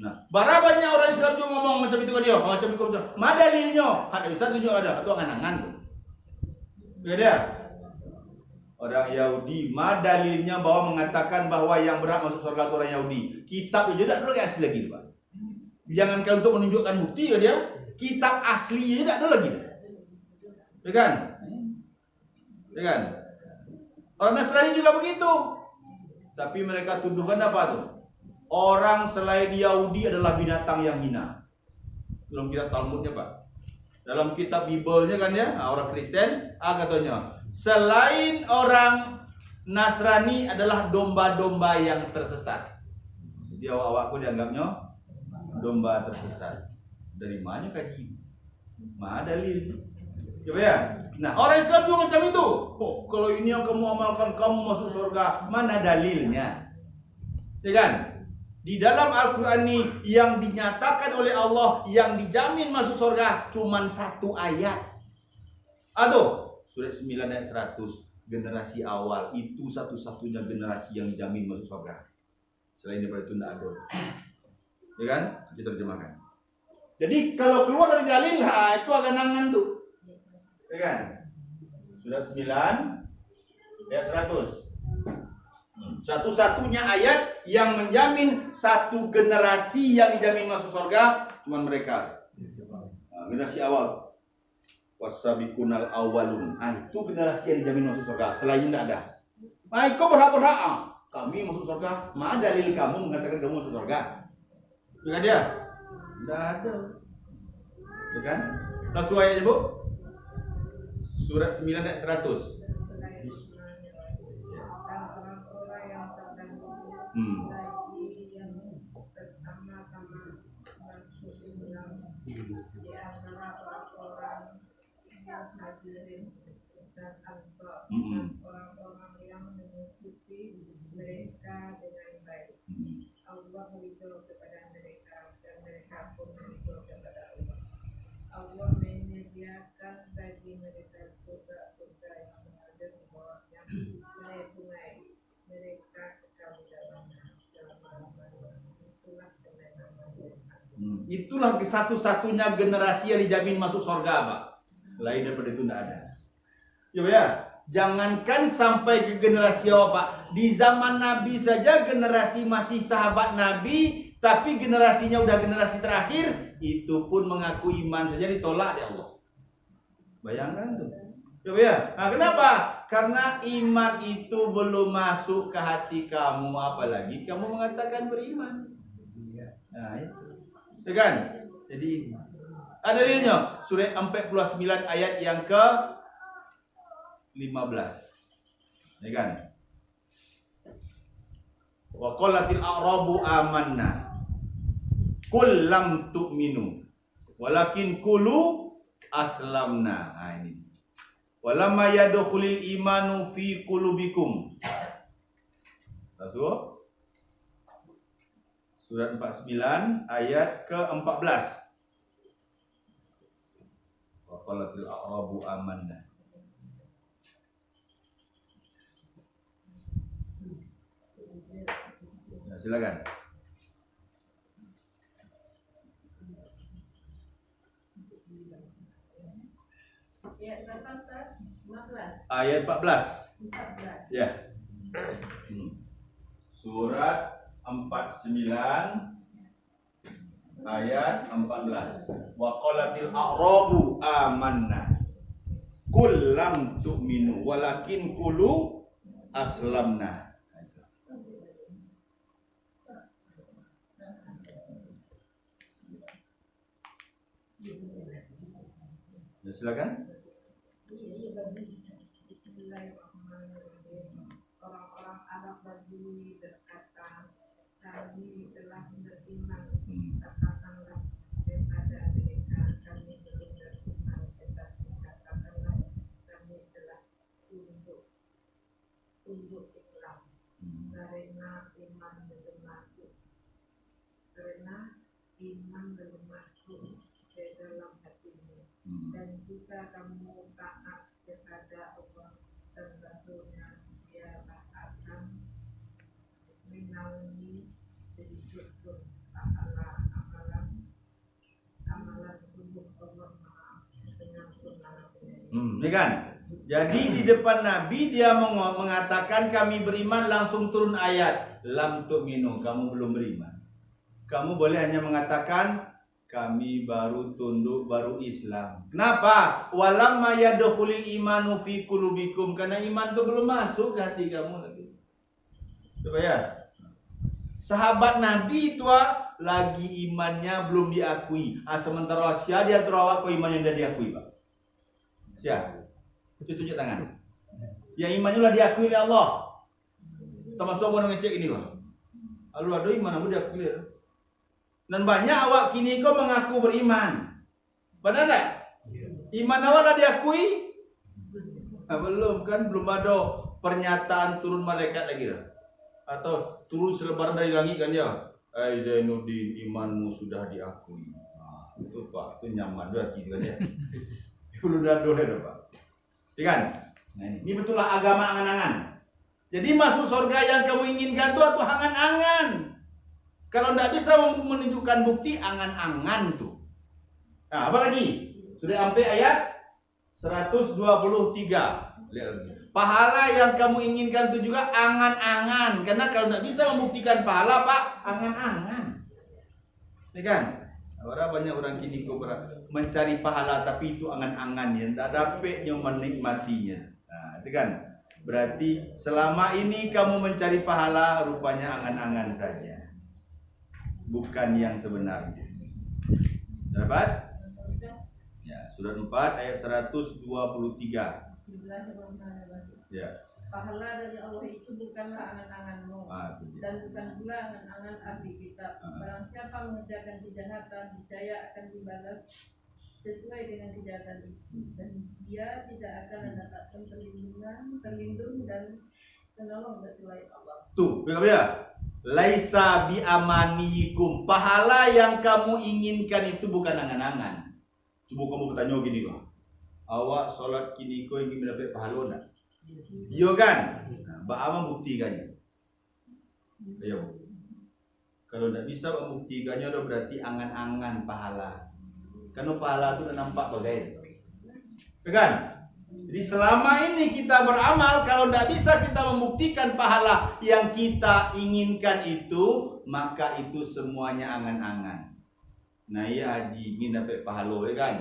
Speaker 1: Nah, berapa banyak orang Islam juga ngomong macam itu kan dia, macam itu. Mana dalilnya? Ada bisa tunjuk ada, itu angan-angan tuh. Beda. Orang Yahudi, mana dalilnya bahwa mengatakan bahwa yang berhak masuk surga itu orang Yahudi? Kitab aja tidak dulu kayak asli lagi, Pak. Jangankan untuk menunjukkan bukti ya dia, kitab aslinya tidak ada lagi. Ya kan? Ya kan? Orang Nasrani juga begitu. Tapi mereka tuduhkan apa tuh? Orang selain Yahudi adalah binatang yang hina. Dalam kitab Talmudnya, Pak. Dalam kitab Bible-nya kan ya, orang Kristen, katanya, selain orang Nasrani adalah domba-domba yang tersesat. Jadi awak-awakku dianggapnya domba tersesat. Dari mana kaji? Mana dalil? Coba ya. Nah, orang Islam juga macam itu. Oh, kalau ini yang kamu amalkan, kamu masuk surga. Mana dalilnya? Ya kan? Di dalam Al-Quran ini yang dinyatakan oleh Allah yang dijamin masuk surga cuman satu ayat. Aduh, surat 9 ayat 100. Generasi awal itu satu-satunya generasi yang dijamin masuk surga. Selain daripada itu tidak ada. Ya kan? Kita terjemahkan. Jadi kalau keluar dari dalil, itu angan-angan tuh. Ya kan? Surat 9 ayat 100. Satu-satunya ayat yang menjamin satu generasi yang dijamin masuk surga cuma mereka. Generasi awal. Wasabiqunal awwalun. Itu generasi yang dijamin masuk surga. Selain tidak ada. Kau berhak-berhak. Kami masuk surga. Mana dalil kamu mengatakan kamu masuk surga? Bukan dia? Tidak ada. Ya kan? Langsung ayatnya, Bu. Surat 9 ayat 100.
Speaker 3: Lagi yang pertama-tama masuk Islam di antara orang-orang yang hadirin dan orang-orang yang mengikuti mereka dengan baik. Allah beritahu kepada mereka dan mereka pun beritahu kepada Allah. Allah menyediakan bagi mereka surga-surga yang mengalir di bawahnya sungai-sungai. Mereka kekal di dalamnya selama-lamanya. Itulah kemenangan.
Speaker 1: Itulah satu-satunya generasi yang dijamin masuk surga, Pak. Lain daripada itu tidak ada. Coba ya, jangankan sampai ke generasi awal, Pak. Di zaman Nabi saja generasi masih sahabat Nabi, tapi generasinya udah generasi terakhir, itu pun mengaku iman saja ditolak di Allah. Bayangkan tuh. Coba ya. Nah, kenapa? Karena iman itu belum masuk ke hati kamu, apalagi kamu mengatakan beriman. Nah, itu. Ya kan? Jadi ada dalilnya. Surah 49 ayat yang ke 15. Ya kan? Wa qalatil a'rabu amanna. Qul lam tu'minu. Walakin qulu aslamna. Nah, ini. Walamma yadkhulul imanu fi qulubikum. Surat 49 ayat ke-14. Wa qalatil a'rabu amanna. Ya, silakan.
Speaker 3: Ya, berapa Ustaz? 15.
Speaker 1: Ayat 14.
Speaker 3: 14.
Speaker 1: Ya. Surat 49 ayat 14. Wa qalatil a'rabu amanna. Qul lam tu'minu walakin qulu aslamna. Ya, silakan.
Speaker 3: Bismillahirrahmanirrahim. Orang-orang Arab Badui berkata, kami telah beriman. Katakanlah, untuk Islam karena iman belum masuk ke dalam hatimu. Dan jika kamu taat kepada Allah dan Rasulnya, dia akan menaungi sedikit pun amalan tubuh Allah Maha Pengampun.
Speaker 1: Ini kan? Jadi di depan Nabi dia mengatakan kami beriman, langsung turun ayat lam tu'minu, kamu belum beriman. Kamu boleh hanya mengatakan kami baru tunduk, baru Islam. Kenapa? Walamma yadkhulul imanu fi qulubikum, karena iman itu belum masuk ke hati kamu lagi. Coba ya. Sahabat Nabi itu lagi imannya belum diakui. Sementara Sia dia terawak imannya sudah diakui, Pak. Sia. Tunjuk tangan. Yang imannya lah diakui oleh Allah. Termasuk orang ngecek ini kok. Lalu ada iman aku diakui. Dan banyak awak kini kau mengaku beriman. Benar tak? Iman awak dah diakui? Belum kan, belum ada pernyataan turun malaikat lagi dah. Atau turun selebaran dari langit kan dia. Zainuddin, imanmu sudah diakui. Itu Pak, itu nyaman dah hati kan ya. Belum dah doa dah Pak. Ya kan? Nah, ini betullah agama angan-angan. Jadi masuk surga yang kamu inginkan itu atau angan-angan. Kalau tidak bisa menunjukkan bukti, angan-angan tuh. Nah, apa lagi? Sudah sampai ayat 123. Lihat. Pahala yang kamu inginkan itu juga angan-angan. Karena kalau tidak bisa membuktikan pahala, Pak, angan-angan. Ya kan? Orang banyak orang kini kok mencari pahala tapi itu angan-angan yang tak dapat yang menikmatinya. Nah, itu kan berarti selama ini kamu mencari pahala rupanya angan-angan saja, bukan yang sebenarnya. Dapat? Ya, surat 4 ayat 123. Ya.
Speaker 3: Pahala dari Allah itu bukanlah angan-anganmu dan bukan pula angan-angan ahli kitab. Barang siapa mengerjakan kejahatan, niscaya akan dibalas sesuai dengan kejahatan itu, dan dia tidak akan mendapatkan terlindung dan penolong selain Allah.
Speaker 1: Tuh, ya. Laisa bi amanikum. Pahala yang kamu inginkan itu bukan angan-angan. Coba kamu bertanya gini kok. Awak sholat kini kau ingin mendapat pahala enggak? Iya kan? Ba'ama buktikannya. Ayo. Kalau tidak bisa membuktikannya udah berarti angan-angan pahala. Karena pahala itu udah nampak bagai. Ya kan? Jadi selama ini kita beramal, kalau tidak bisa kita membuktikan pahala yang kita inginkan itu, maka itu semuanya angan-angan. Nah iya haji ingin dapat pahala, ya kan?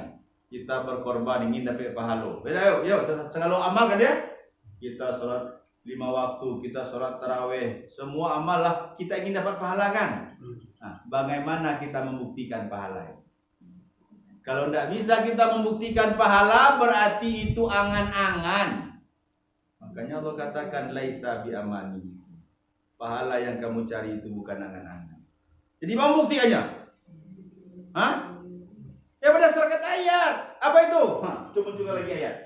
Speaker 1: Kita berkorban ingin dapat pahala. Beda yuk, selalu amal kan ya? Kita sholat 5 waktu, kita sholat taraweh, semua amal lah kita ingin dapat pahala kan? Nah, bagaimana kita membuktikan pahala? Kalau tidak bisa kita membuktikan pahala, berarti itu angan-angan. Makanya Allah katakan laisa bi amani. Pahala yang kamu cari itu bukan angan-angan. Jadi mau buktikannya? Hah? Ya berdasarkan ayat. Apa itu? Coba lagi ayat.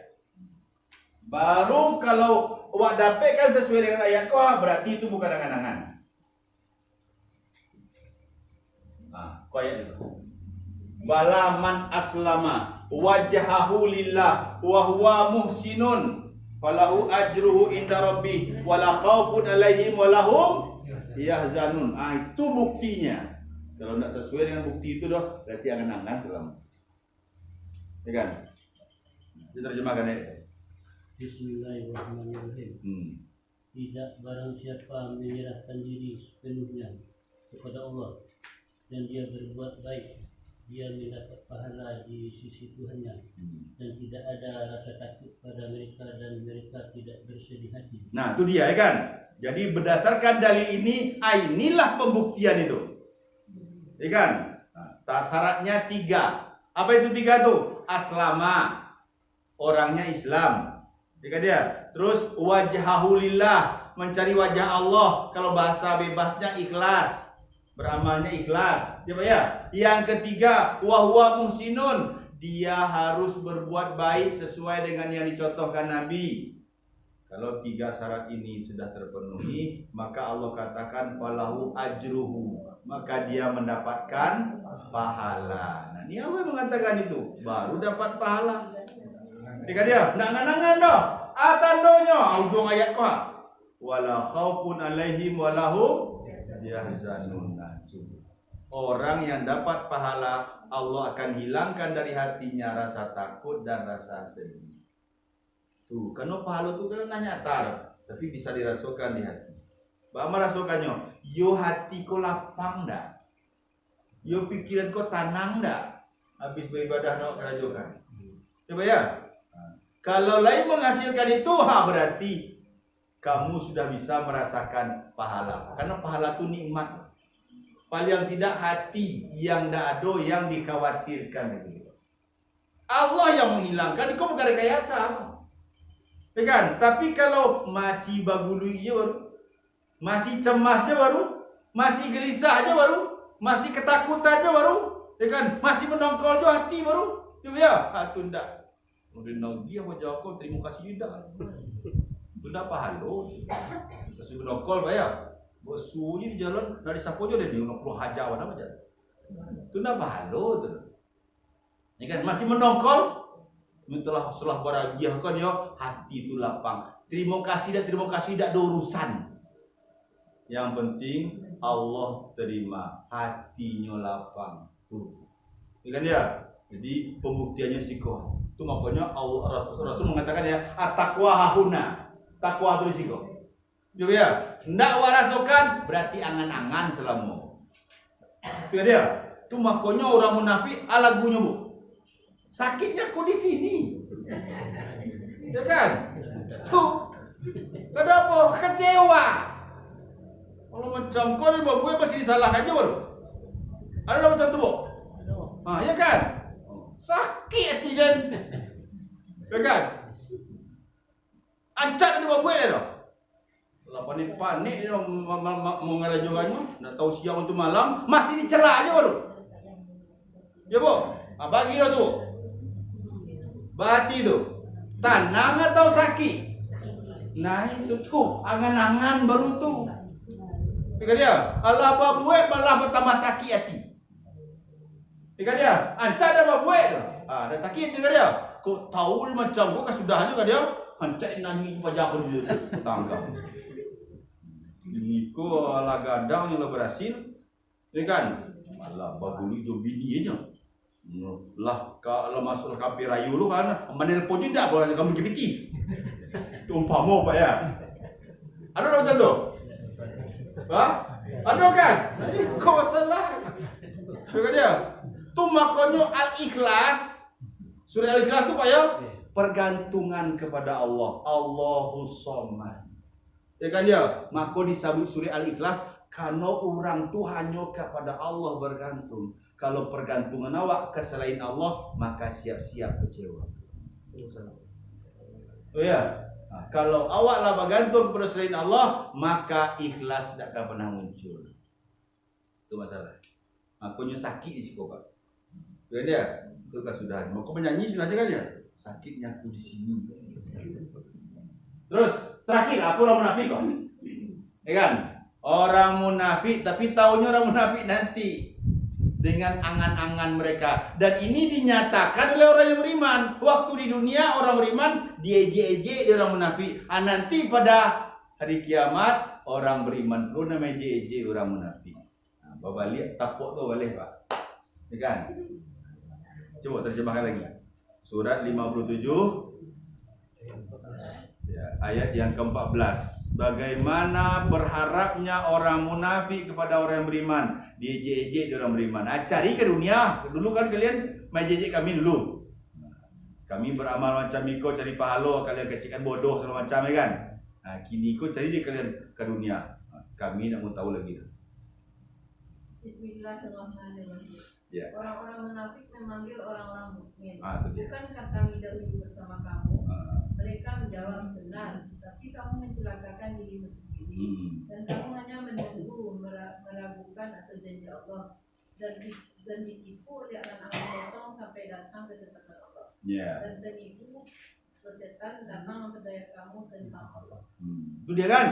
Speaker 1: Baru kalau awak dapatkan sesuai dengan ayat kau, berarti itu bukan angan-angan. Kau ayat itu. Balaman aslama wajhahu lillah wa huwa muhsinun falahu ajruhu inda rabbih wala khaufun alaihim walahum yahzanun. Itu buktinya. Kalau tidak sesuai dengan bukti itu dah, berarti angan-angan selama. Ya kan? Diterjemahkan ya.
Speaker 2: Bismillahirrahmanirrahim. Tidak barang siapa menyerahkan diri sepenuhnya kepada Allah dan dia berbuat baik, dia mendapat pahala di sisi Tuhannya, dan tidak ada rasa takut pada mereka dan mereka tidak bersedih hati.
Speaker 1: Nah itu dia ya kan. Jadi berdasarkan dalil ini, inilah pembuktian itu, ya kan? Nah, syaratnya 3. Apa itu 3 tuh? Aslama, orangnya Islam. Ya dia. Terus wajhahu lillah, mencari wajah Allah. Kalau bahasa bebasnya ikhlas, beramalnya ikhlas. Coba ya. Yang ketiga, wahwa muhsinun, dia harus berbuat baik sesuai dengan yang dicontohkan Nabi. Kalau 3 syarat ini sudah terpenuhi, maka Allah katakan falahu ajruhu, maka dia mendapatkan pahala. Nah, ini Allah mengatakan itu, baru dapat pahala. Jika dia nangan-nangan dah, atandonya ujung ayat kau. Wala khaufun alaihim walahum yahzanun. Orang yang dapat pahala, Allah akan hilangkan dari hatinya rasa takut dan rasa sedih. Tuh, karena pahala itu kan nanya tar, tapi bisa dirasakan di hati. Bagaimana merasakannya? Yo hati ko lapang dah, yo pikiran ko tenang dah. Habis beribadah nak kerajokan. Coba ya. Kalau lain menghasilkan itu, berarti kamu sudah bisa merasakan pahala. Karena pahala itu nikmat. Paling tidak hati yang dak ada yang dikhawatirkan itu. Allah yang menghilangkan, kau bukan rekayasa. Ya kan? Tapi kalau masih bagulunya baru, masih cemasnya baru, masih gelisahnya baru, masih ketakutannya baru, ya kan? Masih menongkol jo hati baru, ya hatu ndak. Udah dia mau jawab terima kasih dah. Sudah pahalo. Masih menongkol ya. Bosunya di jalan dari sapo jo dia nongkol hajawan apa aja. Sudah pahalo tuh. Ya kan? Masih menongkol. Setelah bahagia kan ya, hati itu lapang. Terima kasih dak ada urusan. Yang penting Allah terima, hatinya lapang. Tuh. Kan ya? Jadi pembuktiannya siko. Itu makanya Allah Rasul mengatakan ya, at-taqwa hahuna. Takwa itu siko. Coba ya, ndak warasokan berarti angan-angan selama. Itu dia. Itu makanya orang munafik alagunya bu. Sakitnya aku di sini, ya kan? Tuh, kenapa kecewa? Kalau macam kau ni gue masih disalahkan aja baru. Ada macam tu bu? Ya kan? Sakit hati dan, ya kan? Ancat ada gue dah. Kalau panik dia mau ngerajukannya, nak tahu siang untuk malam, masih dicela aja baru. Ya bu, bagi dah tu. Bati tu tanang atau sakit. Nah itu tuh angan-angan baru tuh. Pikir dia, Allah babuet malah bertambah sakit hati. Pikir dia, anca ada babuet tu. Ada sakit pikir dia. Kau tahu macam kau sudah juga dia. Anca nangis pajak dia tangkap. Ini kau ala gadang yang berhasil. Ya kan? Malah babuli jo bini aja. Lah kalau masuk ke rayu lu kan menelpon tidak boleh kamu GPT. Umpama apa ya? Ada macam tu? Ada kan? Kau salah. Bukan dia. Tu makanya Al-Ikhlas. Surah Al-Ikhlas tu Pak ya? Pergantungan kepada Allah. Allahus Samad. Ya kan dia? Maka disebut surah Al-Ikhlas karena orang tu hanya kepada Allah bergantung. Kalau pergantungan awak ke selain Allah, maka siap-siap kecewa. Oh ya, kalau awaklah bergantung kepada selain Allah, maka ikhlas tidak akan pernah muncul. Itu masalah. Makanya sakit di psikopat. Ya dia, itu kan sudah. Mau menyanyi sudah aja kan ya? Sakitnya aku di sini. Terus terakhir, aku orang munafik kok. Ya kan? Orang munafik, tapi taunya orang munafik nanti. Dengan angan-angan mereka. Dan ini dinyatakan oleh orang yang beriman. Waktu di dunia orang beriman dieje-eje orang munafik. Nanti pada hari kiamat orang beriman pun namanya eje-eje orang munafik. Balik tapuk tu balik Pak. Ya kan? Coba terjemahkan lagi. Surat 57 ya, ayat yang ke-14. Bagaimana berharapnya orang munafik kepada orang yang beriman. Dieje-eje dia orang beriman. Cari ke dunia. Dulu kan kalian main jejek kami dulu. Kami beramal macam Miko cari pahala, kalian kecilkan bodoh segala macam ya kan. Kini kau cari dia kalian ke dunia. Kami nak mau tahu lagi.
Speaker 3: Bismillahirrahmanirrahim.
Speaker 1: Ya.
Speaker 3: Orang-orang munafik memanggil orang-orang mukmin.
Speaker 1: Betul.
Speaker 3: Bukankah kami dahulu bersama kamu? Mereka menjawab benar, tapi kamu mencelakakan dirimu sendiri. Dan kamu hanya menunggu meragukan atau janji Allah dan ditipu oleh angan-angan kosong sampai datang ke ketetapan Allah.
Speaker 1: Yeah.
Speaker 3: Dan penipu setan datang memperdaya kamu tentang Allah.
Speaker 1: Itu dia kan,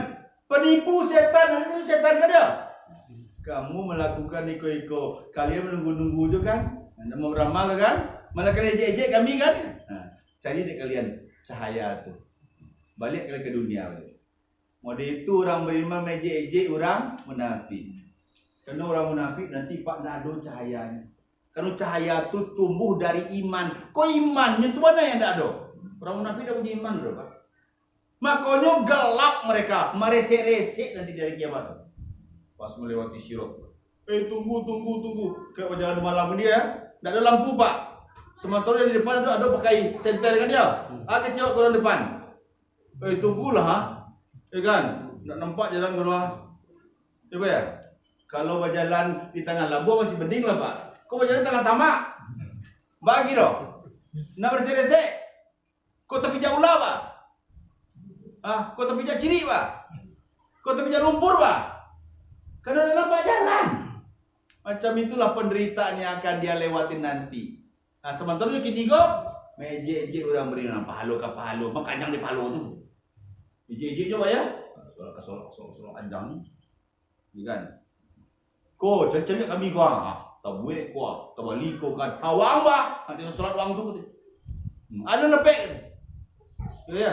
Speaker 1: penipu setan, itu setan kan dia. Kamu melakukan iko-iko, kalian menunggu-nunggu juga kan, anda mau beramal kan, malah kalian ejek-ejek kami kan. Nah, cari deh kalian cahaya tuh, balik kalian ke dunia balik. Mode itu orang beriman ejek-ejek orang munafik. Karena orang munafik nanti pak nak ada cahayanya. Karena cahaya itu tumbuh dari iman. Kok imannya itu mana yang tak ada? Orang munafik dah punya iman bro pak. Makanya gelap mereka, meresek-resek nanti dari kiamat. Pas melewati syirok. Tunggu. Kayak jalan malam ini ya. Tak ada lampu pak. Sementara di depan ada pakai senter kan dia. Kecil ke depan. Tunggulah ha. Ya kan? Nak nampak jalan kedua. Coba ya. Kalau berjalan di tengah labu masih bening lah pak. Kau berjalan tengah sama. Bagi dong. Nak bersih-resik. Kau tepi jauh lah pak. Kau tepi jauh ciri pak. Kau tepi jauh lumpur pak. Karena ada nampak jalan. Macam itulah penderitaan yang akan dia lewatin nanti. Nah sementara yang ketiga, mejek-ejek orang beri pahalo ke pahalo. Makanya di pahalo tu. Ejek-ejek coba ya. Solat anjang. Kan? Ko cecek kami gua. Tak boleh kuah, tak boleh kau kan. Awang bah, nanti solat wang tu. Ada nepek. Ya.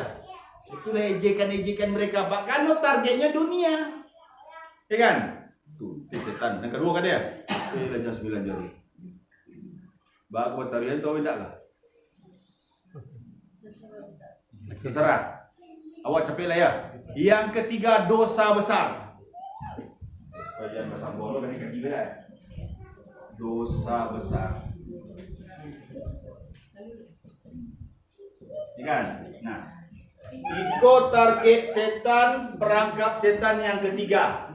Speaker 1: Itulah ejekan-ejekan mereka. Bahkan targetnya dunia. Ya kan? Tuh, setan. Yang kedua kan dia. Lajang 9 jari. Bah buat tarian tahu tidak lah? Terserah. Awak capek lah ya. Yang ketiga dosa besar. Bagian pasang bola kan yang ketiga lah. Dosa besar. Ya kan? Nah, ikut target setan, perangkap setan yang ketiga.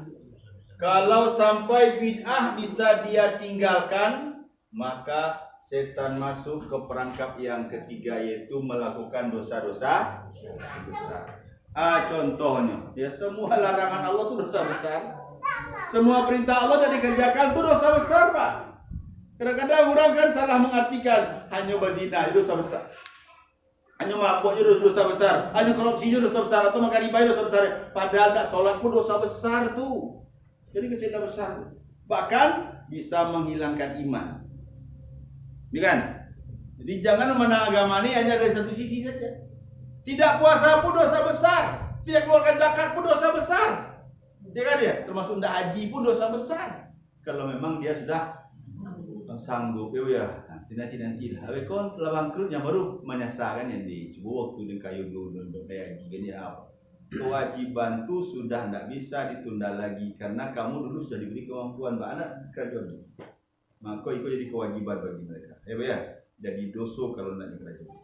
Speaker 1: Kalau sampai bid'ah bisa dia tinggalkan, maka setan masuk ke perangkap yang ketiga, yaitu melakukan dosa-dosa besar. Contohnya, ya semua larangan Allah itu dosa besar. Semua perintah Allah yang dikerjakan itu dosa besar, Pak. Kadang-kadang orang kan salah mengartikan hanya berzina itu dosa besar. Hanya mabuknya dosa besar, hanya korupsinya dosa besar, atau makan riba dosa besar. Padahal tak solat pun dosa besar tuh. Jadi kecil besar. Bahkan bisa menghilangkan iman. Ya kan? Jadi jangan memandang agama ini hanya dari satu sisi saja. Tidak puasa pun dosa besar. Tidak keluarkan zakat pun dosa besar. Ya kan ya? Termasuk tidak haji pun dosa besar. Kalau memang dia sudah sanggup ya. Nanti lah. Kalau telah bangkrut yang baru menyasarkan yang dicoba waktu di kayu dulu untuk haji gini apa. Kewajiban itu sudah tidak bisa ditunda lagi karena kamu dulu sudah diberi kemampuan Mbak anak kerajaan. Maka itu jadi kewajiban bagi mereka. Ya, jadi dosa kalau tidak di kerajaan.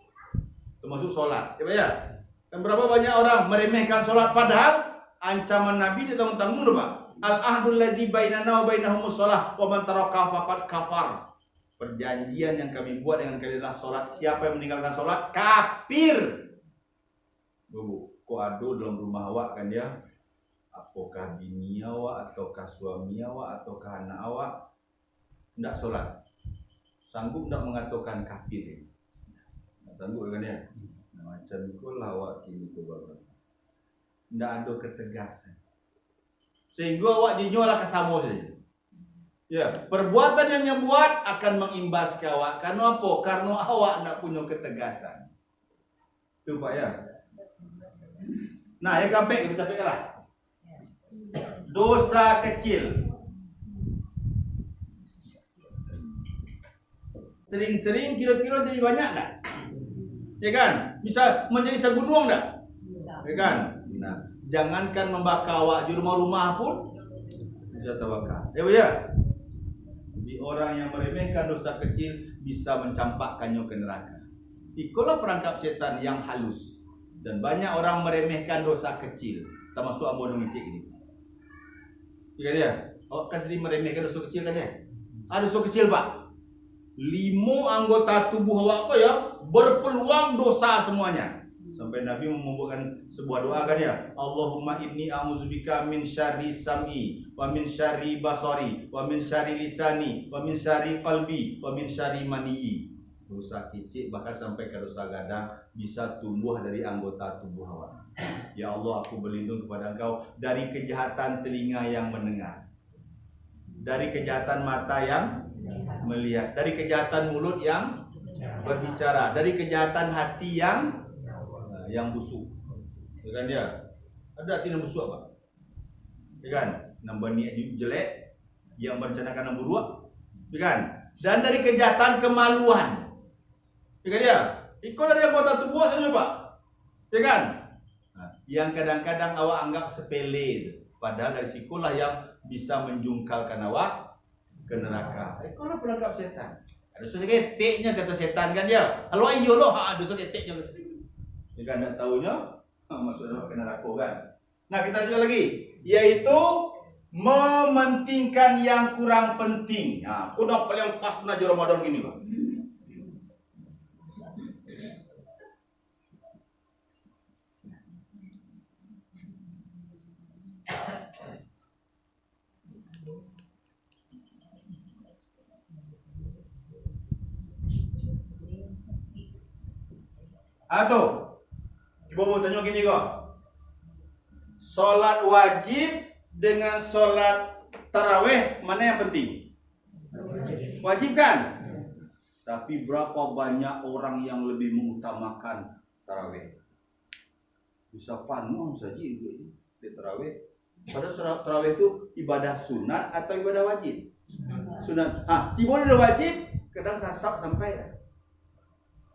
Speaker 1: Termasuk sholat. Ya. Dan berapa banyak orang meremehkan sholat padahal ancaman Nabi ditanggung-tanggung Pak. Al-ahdul lazi bainana wa bainahumus sholah wa man taraka faqad kafar. Perjanjian yang kami buat dengan kalian adalah sholat. Siapa yang meninggalkan sholat kafir. Kok ada dalam rumah awak kan dia? Apakah bini awak ataukah suami awak ataukah anak awak tidak sholat? Sanggup tidak mengatakan kafir? Sanggup kan dia? Macam itulah awak kini kebawa. Tidak ada ketegasan. Sehingga awak dinyolah kesamo saja. Ya, perbuatan yang nyebuat akan mengimbas ke awak. Karena apa? Karena awak tidak punya ketegasan. Itu Pak ya. Nah, yang kampek kita lah. Dosa kecil. Sering-sering kira-kira jadi banyak tak? Ya kan? Bisa menjadi segunung tak? Ya kan? Nah, jangankan membakar awak di rumah-rumah pun bisa terbakar. Ya. Jadi orang yang meremehkan dosa kecil bisa mencampakkannya ke neraka. Itulah perangkap setan yang halus. Dan banyak orang meremehkan dosa kecil, termasuk ambon mengicik ini. Ya kan dia? Awak kan sering meremehkan dosa kecil kan dia? Ada dosa kecil Pak. 5 anggota tubuh awak kau ya berpeluang dosa semuanya. Sampai Nabi membuatkan sebuah doa kan ya. Allahumma inni a'udzubika min syarri sam'i wa min syarri basari wa min syarri lisani wa min syarri qalbi wa min syarri maniyyi. dosa kecil bahkan sampai ke dosa gadang bisa tumbuh dari anggota tubuh awak. Ya Allah, aku berlindung kepada Engkau dari kejahatan telinga yang mendengar, dari kejahatan mata yang melihat, dari kejahatan mulut yang berbicara, dari kejahatan hati yang busuk. Ya kan dia? Ada hati yang busuk apa? Ya kan? Nambah niat jelek, yang merencanakan yang buruk, ya kan? Dan dari kejahatan kemaluan. Ya kan dia? Ikut dari anggota tubuh saja Pak. Ya kan? Nah, yang kadang-kadang awak anggap sepele, padahal dari sikulah yang bisa menjungkalkan awak ke neraka. Itulah perangkap setan. Ada dosa keteknya kata setan kan dia. Kalau ayo loh, dosa keteknya. Ya kan, tak tahunya masuk ke neraka kan. Nah, kita lanjut lagi, yaitu mementingkan yang kurang penting. Nah, kuda paling pas menaja Ramadan gini Pak. Atau coba mau tanya gini kok. Sholat wajib dengan sholat taraweh mana yang penting? Wajib kan? Tapi berapa banyak orang yang lebih mengutamakan taraweh? Bisa panuh saja di taraweh. Padahal sholat taraweh itu ibadah sunat atau ibadah wajib? Sunat. Tiba udah wajib, kadang sasap sampai.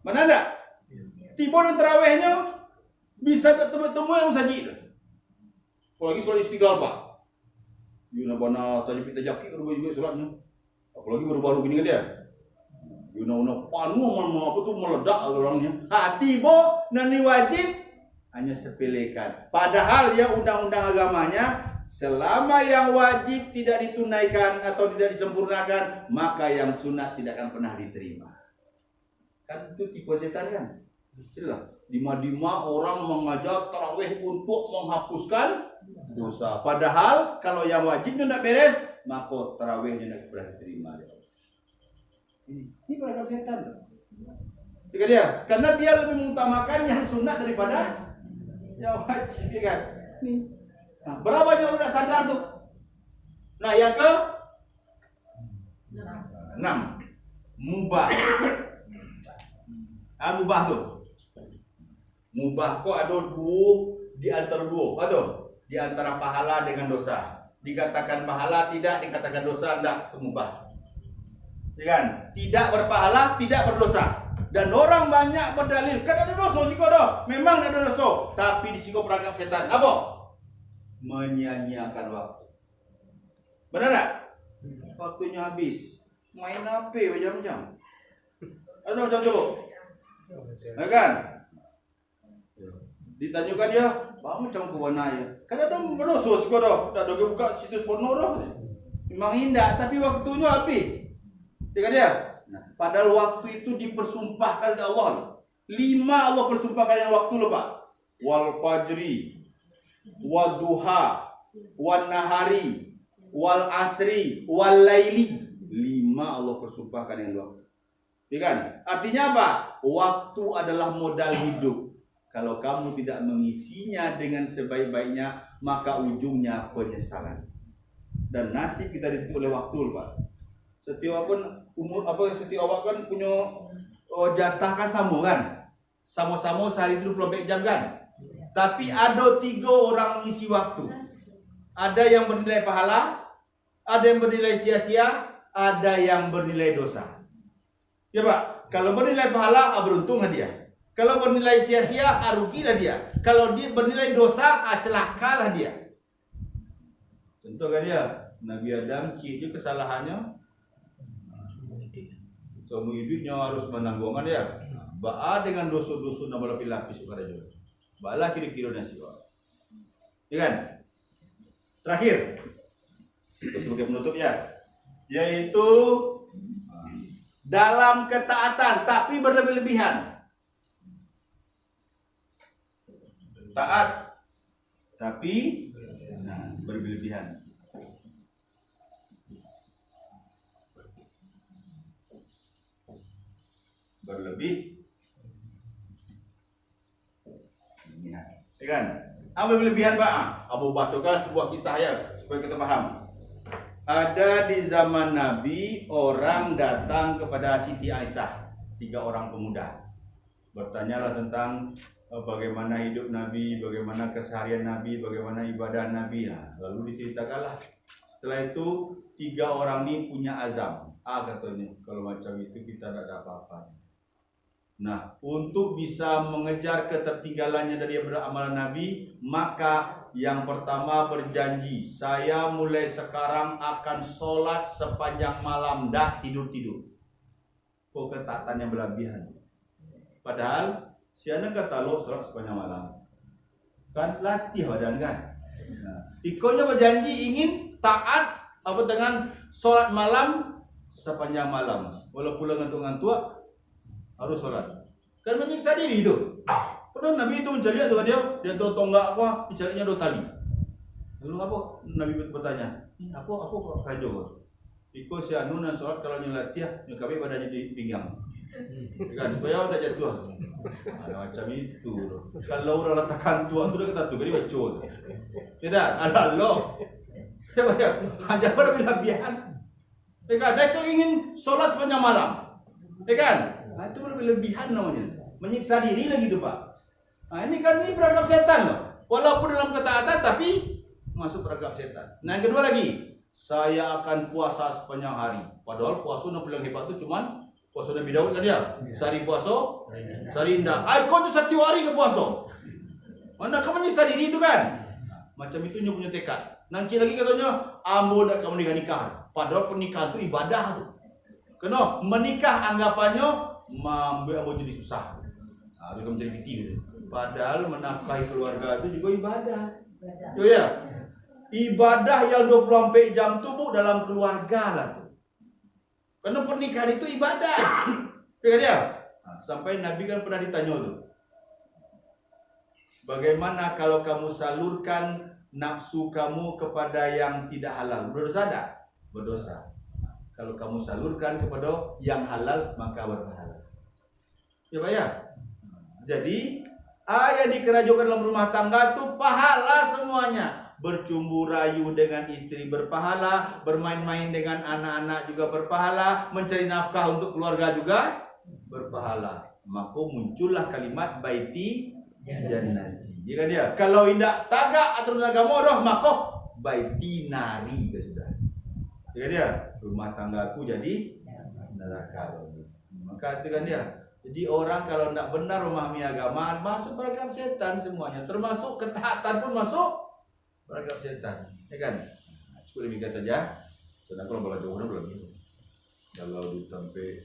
Speaker 1: Mana ada? Tiba dan tarawehnya bisa ketemu yang sajid. Apalagi sholat istighfar Pak. Yuna bana tajapit tajaki juga sholatnya. Apalagi baru-baru gini kan dia. Yuna panu apa tuh meledak orangnya. Tiba nani wajib hanya sepelekan. Padahal ya undang-undang agamanya selama yang wajib tidak ditunaikan atau tidak disempurnakan, maka yang sunat tidak akan pernah diterima. Kan itu tipe setan kan? Itulah dima-dima orang mengajak tarawih untuk menghapuskan dosa. Padahal kalau yang wajib tidak beres, maka tarawihnya tidak pernah diterima. Ini perangkap setan. Jika dia, karena dia lebih mengutamakan yang sunat daripada yang wajib, ya kan? Nah, berapa yang sudah sadar tuh? Nah, yang ke 6 mubah. Mubah tuh. Mubah kok ada dua di antara dua. Apa tuh? Di antara pahala dengan dosa. Dikatakan pahala tidak, dikatakan dosa enggak, itu mubah. Ya kan? Tidak berpahala, tidak berdosa. Dan orang banyak berdalil, kan ada dosa sih kok dah. Memang ada dosa, tapi di siko perangkap setan. Apa? Menyia-nyiakan waktu. Benar tak? Waktunya habis. Main HP berjam-jam. Ada macam tu. Ya kan? Ditanyakan dia, bang macam ke mana ya? Kan ada dosa sih kok dah. Dah doge buka situs porno dah. Memang indah, tapi waktunya habis. Ya kan dia? Nah, padahal waktu itu dipersumpahkan oleh Allah. 5 Allah persumpahkan yang waktu loh Pak. Wal fajri, wal duha, wal nahari, wal asri, wal laili. 5 Allah persumpahkan yang waktu. Ya kan? Artinya apa? Waktu adalah modal hidup. Kalau kamu tidak mengisinya dengan sebaik-baiknya, maka ujungnya penyesalan. Dan nasib kita ditentukan oleh waktu, Pak. Setiap pun setiap awak kan punya jatah kan sama kan? Sama-sama sehari 24 jam kan? Tapi ada 3 orang mengisi waktu. Ada yang bernilai pahala, ada yang bernilai sia-sia, ada yang bernilai dosa. Ya Pak, kalau bernilai pahala, beruntunglah dia. Kalau bernilai sia-sia, rugilah dia. Kalau dia bernilai dosa, celakalah dia. Tentu kan dia, Nabi Adam itu kesalahannya semua hidupnya harus menanggungkan dia. Ba'a dengan dosa-dosa nama lapis kepada juga. Bala kira-kira nasi. Ya kan? Terakhir, sebagai penutup ya, yaitu dalam ketaatan tapi berlebih-lebihan. Taat tapi berlebihan. berlebih. Ya kan? Apa berlebihan Pak? Abu bacakan sebuah kisah ya supaya kita paham. Ada di zaman Nabi orang datang kepada Siti Aisyah, 3 orang pemuda. Bertanyalah tentang bagaimana hidup Nabi, bagaimana keseharian Nabi, bagaimana ibadah Nabi. Nah, lalu diceritakanlah. Setelah itu 3 orang ini punya azam. Katanya, kalau macam itu kita tidak ada apa-apa. Nah, untuk bisa mengejar ketertinggalannya dari amalan Nabi, maka yang pertama berjanji, saya mulai sekarang akan sholat sepanjang malam, dah tidur-tidur. Kok ketaatannya berlebihan? Padahal si anak kata lo sholat sepanjang malam, kan latih badan kan. Nah, ikonya berjanji ingin taat apa dengan sholat malam sepanjang malam, walaupun ngantuk-ngantuk harus sholat. Kan menyiksa diri itu. Padahal Nabi itu mencari itu dia tahu tonggak apa, dicarinya 2 tali. Lalu apa? Nabi bertanya, apa kok rajo? Iko si anu na sholat kalau nyelatih, nyekabi badannya di pinggang. Kan supaya udah jatuh. Ada macam itu. Kalau udah letakkan tua tu dah kata tu, jadi bacot. Tidak, ada lo. Siapa ya? Hanya berlebihan. Kan, dia tu ingin sholat sepanjang malam. Kan? Itu berlebihan namanya. Menyiksa diri lagi tu Pak. Nah, ini kan ini perangkap setan loh. Walaupun dalam ketaatan tapi masuk perangkap setan. Nah, yang kedua lagi, saya akan puasa sepanjang hari. Padahal puasa yang paling hebat itu cuman puasa Nabi Daud kan dia. Sehari puasa, sehari indah. Kau tu 1 hari ke puasa. Mana kamu menyiksa diri itu kan? Macam itu dia punya tekad. Nanti lagi katanya, ambo nak kamu nikah. Padahal pernikahan itu ibadah tu. Kena menikah anggapannya ambo jadi susah. Nah, itu menjadi piti gitu. Padahal menafkahi keluarga itu juga ibadah. Ya. Ibadah yang 24 jam tu Bu dalam keluarga lah tu. Karena pernikahan itu ibadah. Ya dia. Nah, sampai Nabi kan pernah ditanya tu. Bagaimana kalau kamu salurkan nafsu kamu kepada yang tidak halal? Berdosa tak? Berdosa. Kalau kamu salurkan kepada yang halal maka berpahala. Ya Pak ya. Jadi yang dikerjakan dalam rumah tangga itu pahala semuanya. Bercumbu rayu dengan istri berpahala, bermain-main dengan anak-anak juga berpahala, mencari nafkah untuk keluarga juga berpahala. Maka muncullah kalimat baiti jannati. Jika dia kalau tidak tagak aturan agama dah maka baiti nari sudah. Jika dia rumah tanggaku jadi neraka. Maka itu kan dia. Jadi orang kalau tidak benar memahami agama masuk perangkap setan semuanya, termasuk ketaatan pun masuk perangkap setan, ya kan? Cukup demikian saja. Sedang kalau belajar orang belum. Kalau sampai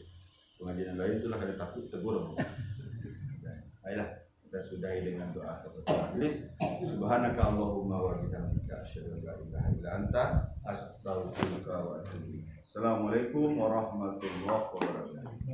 Speaker 1: pengajian lain itulah ada takut tegur. Baiklah, kita sudahi dengan doa kepada majelis. Subhanaka Allahumma wa bihamdika asyhadu an la ilaha illa anta astaghfiruka wa atubu ilaik. Assalamualaikum warahmatullahi wabarakatuh.